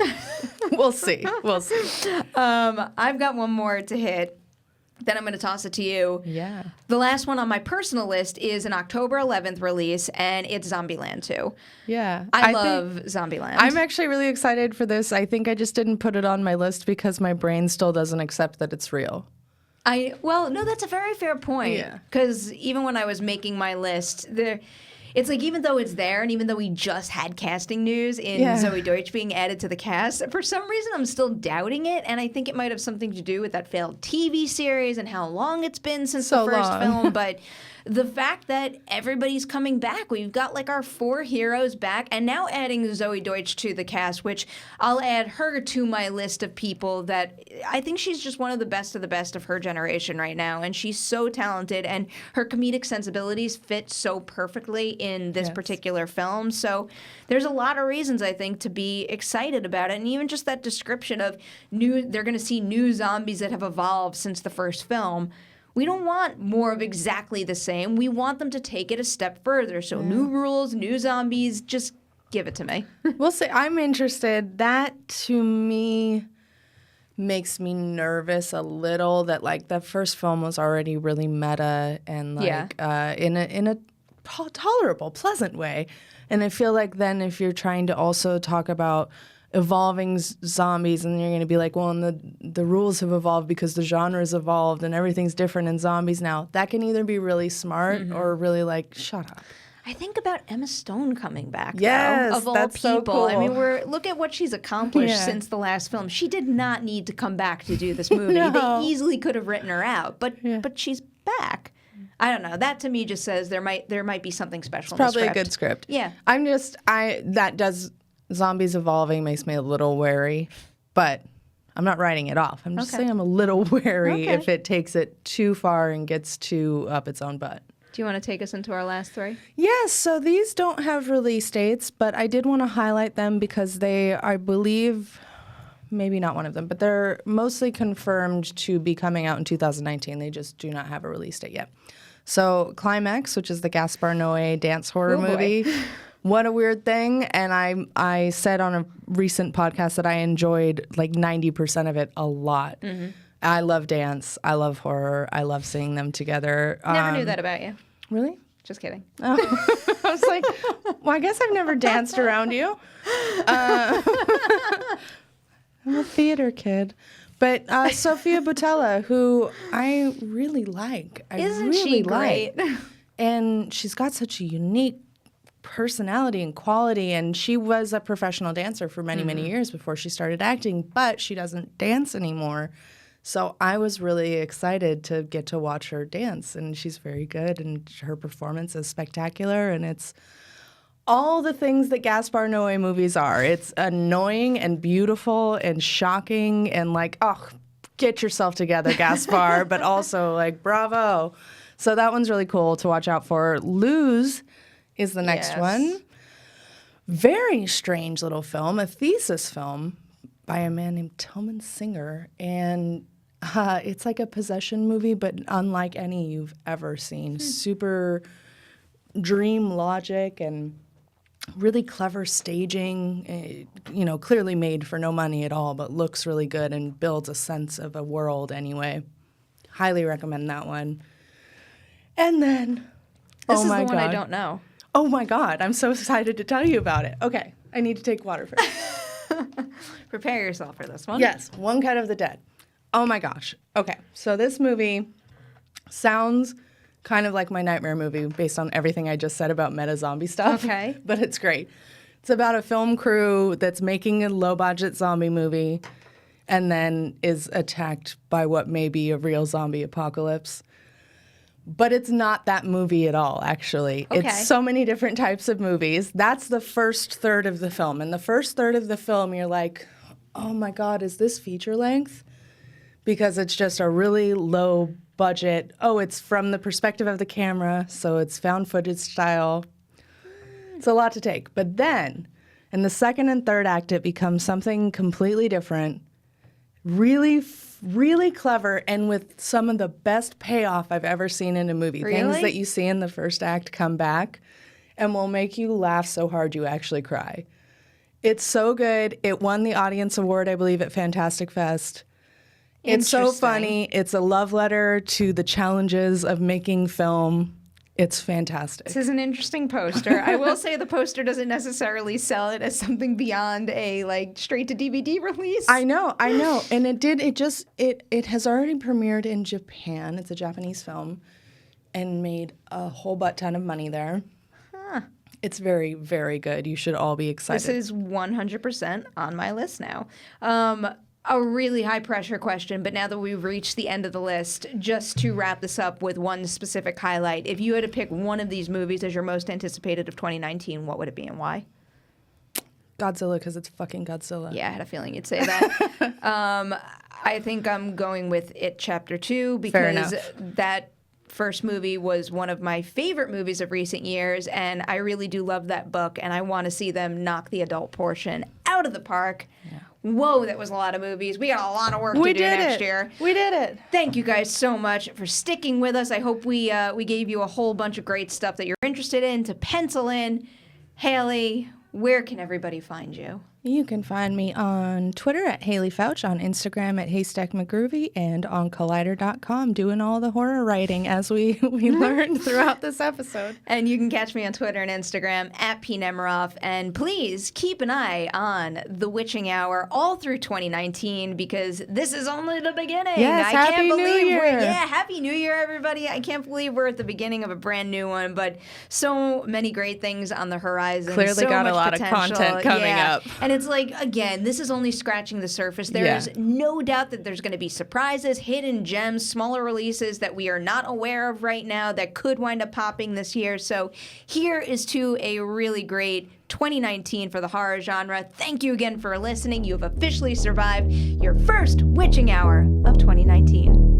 We'll see. I've got one more to hit. Then I'm going to toss it to you. Yeah. The last one on my personal list is an October 11th release, and it's Zombieland 2. Yeah. I love Zombieland. I'm actually really excited for this. I think I just didn't put it on my list because my brain still doesn't accept that it's real. No, that's a very fair point. Yeah. Because even when I was making my list, it's like even though it's there and even though we just had casting news in Zoe Deutsch being added to the cast, for some reason I'm still doubting it, and I think it might have something to do with that failed TV series and how long it's been since the first film, but the fact that everybody's coming back, we've got like our 4 heroes back, and now adding Zoe Deutsch to the cast, which I'll add her to my list of people that I think she's just one of the best of her generation right now, and she's so talented, and her comedic sensibilities fit so perfectly in this particular film. So there's a lot of reasons, I think, to be excited about it, and even just that description of they're going to see new zombies that have evolved since the first film. We don't want more of exactly the same. We want them to take it a step further. So new rules, new zombies, just give it to me. We'll see. I'm interested. That, to me, makes me nervous a little that, like, the first film was already really meta and, like, in a tolerable, pleasant way. And I feel like then if you're trying to also talk about evolving zombies, and you're going to be like, well, and the rules have evolved because the genre's evolved and everything's different in zombies now. That can either be really smart or really like, shut up. I think about Emma Stone coming back, yes, though, of all that's people. So cool. I mean, look at what she's accomplished since the last film. She did not need to come back to do this movie. No. They easily could have written her out, but she's back. I don't know. That to me just says there might be something special. It's probably a good script. Yeah, Zombies evolving makes me a little wary, but I'm not writing it off. I'm just saying I'm a little wary if it takes it too far and gets too up its own butt. Do you want to take us into our last 3? Yes, so these don't have release dates, but I did want to highlight them because they, I believe, maybe not one of them, but they're mostly confirmed to be coming out in 2019. They just do not have a release date yet. So Climax, which is the Gaspar Noé dance horror movie. What a weird thing. And I said on a recent podcast that I enjoyed like 90% of it a lot. Mm-hmm. I love dance. I love horror. I love seeing them together. Never knew that about you. Really? Just kidding. Oh. I was like, well, I guess I've never danced around you. I'm a theater kid. But Sofia Boutella, who I really like. Isn't she great? And she's got such a unique personality and quality, and she was a professional dancer for many, many years before she started acting, but she doesn't dance anymore. So I was really excited to get to watch her dance, and she's very good, and her performance is spectacular, and it's all the things that Gaspar Noé movies are. It's annoying and beautiful and shocking and like, oh, get yourself together, Gaspar, but also like, bravo. So that one's really cool to watch out for. Lose is the next one. Very strange little film, a thesis film by a man named Tillman Singer. And it's like a possession movie, but unlike any you've ever seen. Super dream logic and really clever staging, clearly made for no money at all, but looks really good and builds a sense of a world anyway. Highly recommend that one. And then, this is the one I don't know. Oh my God, I'm so excited to tell you about it. Okay, I need to take water first. Prepare yourself for this one. Yes, One Cut of the Dead. Oh my gosh. Okay, so this movie sounds kind of like my nightmare movie based on everything I just said about meta zombie stuff. Okay. But it's great. It's about a film crew that's making a low-budget zombie movie and then is attacked by what may be a real zombie apocalypse. But it's not that movie at all, actually. Okay. It's so many different types of movies. That's the first third of the film. And the first third of the film, you're like, oh my God, is this feature length? Because it's just a really low budget. Oh, it's from the perspective of the camera, so it's found footage style. It's a lot to take. But then, in the second and third act, it becomes something completely different. Really, really clever, and with some of the best payoff I've ever seen in a movie. Really? Things that you see in the first act come back and will make you laugh so hard you actually cry. It's so good. It won the audience award, I believe, at Fantastic Fest. It's so funny. It's a love letter to the challenges of making film. It's fantastic. This is an interesting poster. I will say the poster doesn't necessarily sell it as something beyond a straight to DVD release. I know. And it has already premiered in Japan. It's a Japanese film and made a whole butt ton of money there. Huh. It's very, very good. You should all be excited. This is 100% on my list now. A really high pressure question, but now that we've reached the end of the list, just to wrap this up with one specific highlight, if you had to pick one of these movies as your most anticipated of 2019, what would it be and why? Godzilla, because it's fucking Godzilla. Yeah, I had a feeling you'd say that. I think I'm going with It Chapter 2 because that first movie was one of my favorite movies of recent years, and I really do love that book, and I want to see them knock the adult portion out of the park. Yeah. Whoa, that was a lot of movies. We got a lot of work to do next year. We did it. Thank you guys so much for sticking with us. I hope we gave you a whole bunch of great stuff that you're interested in to pencil in. Haleigh, where can everybody find you? You can find me on Twitter at Haleigh Fouch, on Instagram at Haystack McGroovy, and on Collider.com doing all the horror writing as we learned throughout this episode. And you can catch me on Twitter and Instagram at PNemiroff. And please keep an eye on The Witching Hour all through 2019 because this is only the beginning. Yes, Happy New Year. Happy New Year, everybody. I can't believe we're at the beginning of a brand new one, but so many great things on the horizon. Clearly so got much a lot potential. of content coming up. And it's like, again, this is only scratching the surface. There is no doubt that there's going to be surprises, hidden gems, smaller releases that we are not aware of right now that could wind up popping this year. So here is to a really great 2019 for the horror genre. Thank you again for listening. You have officially survived your first Witching Hour of 2019.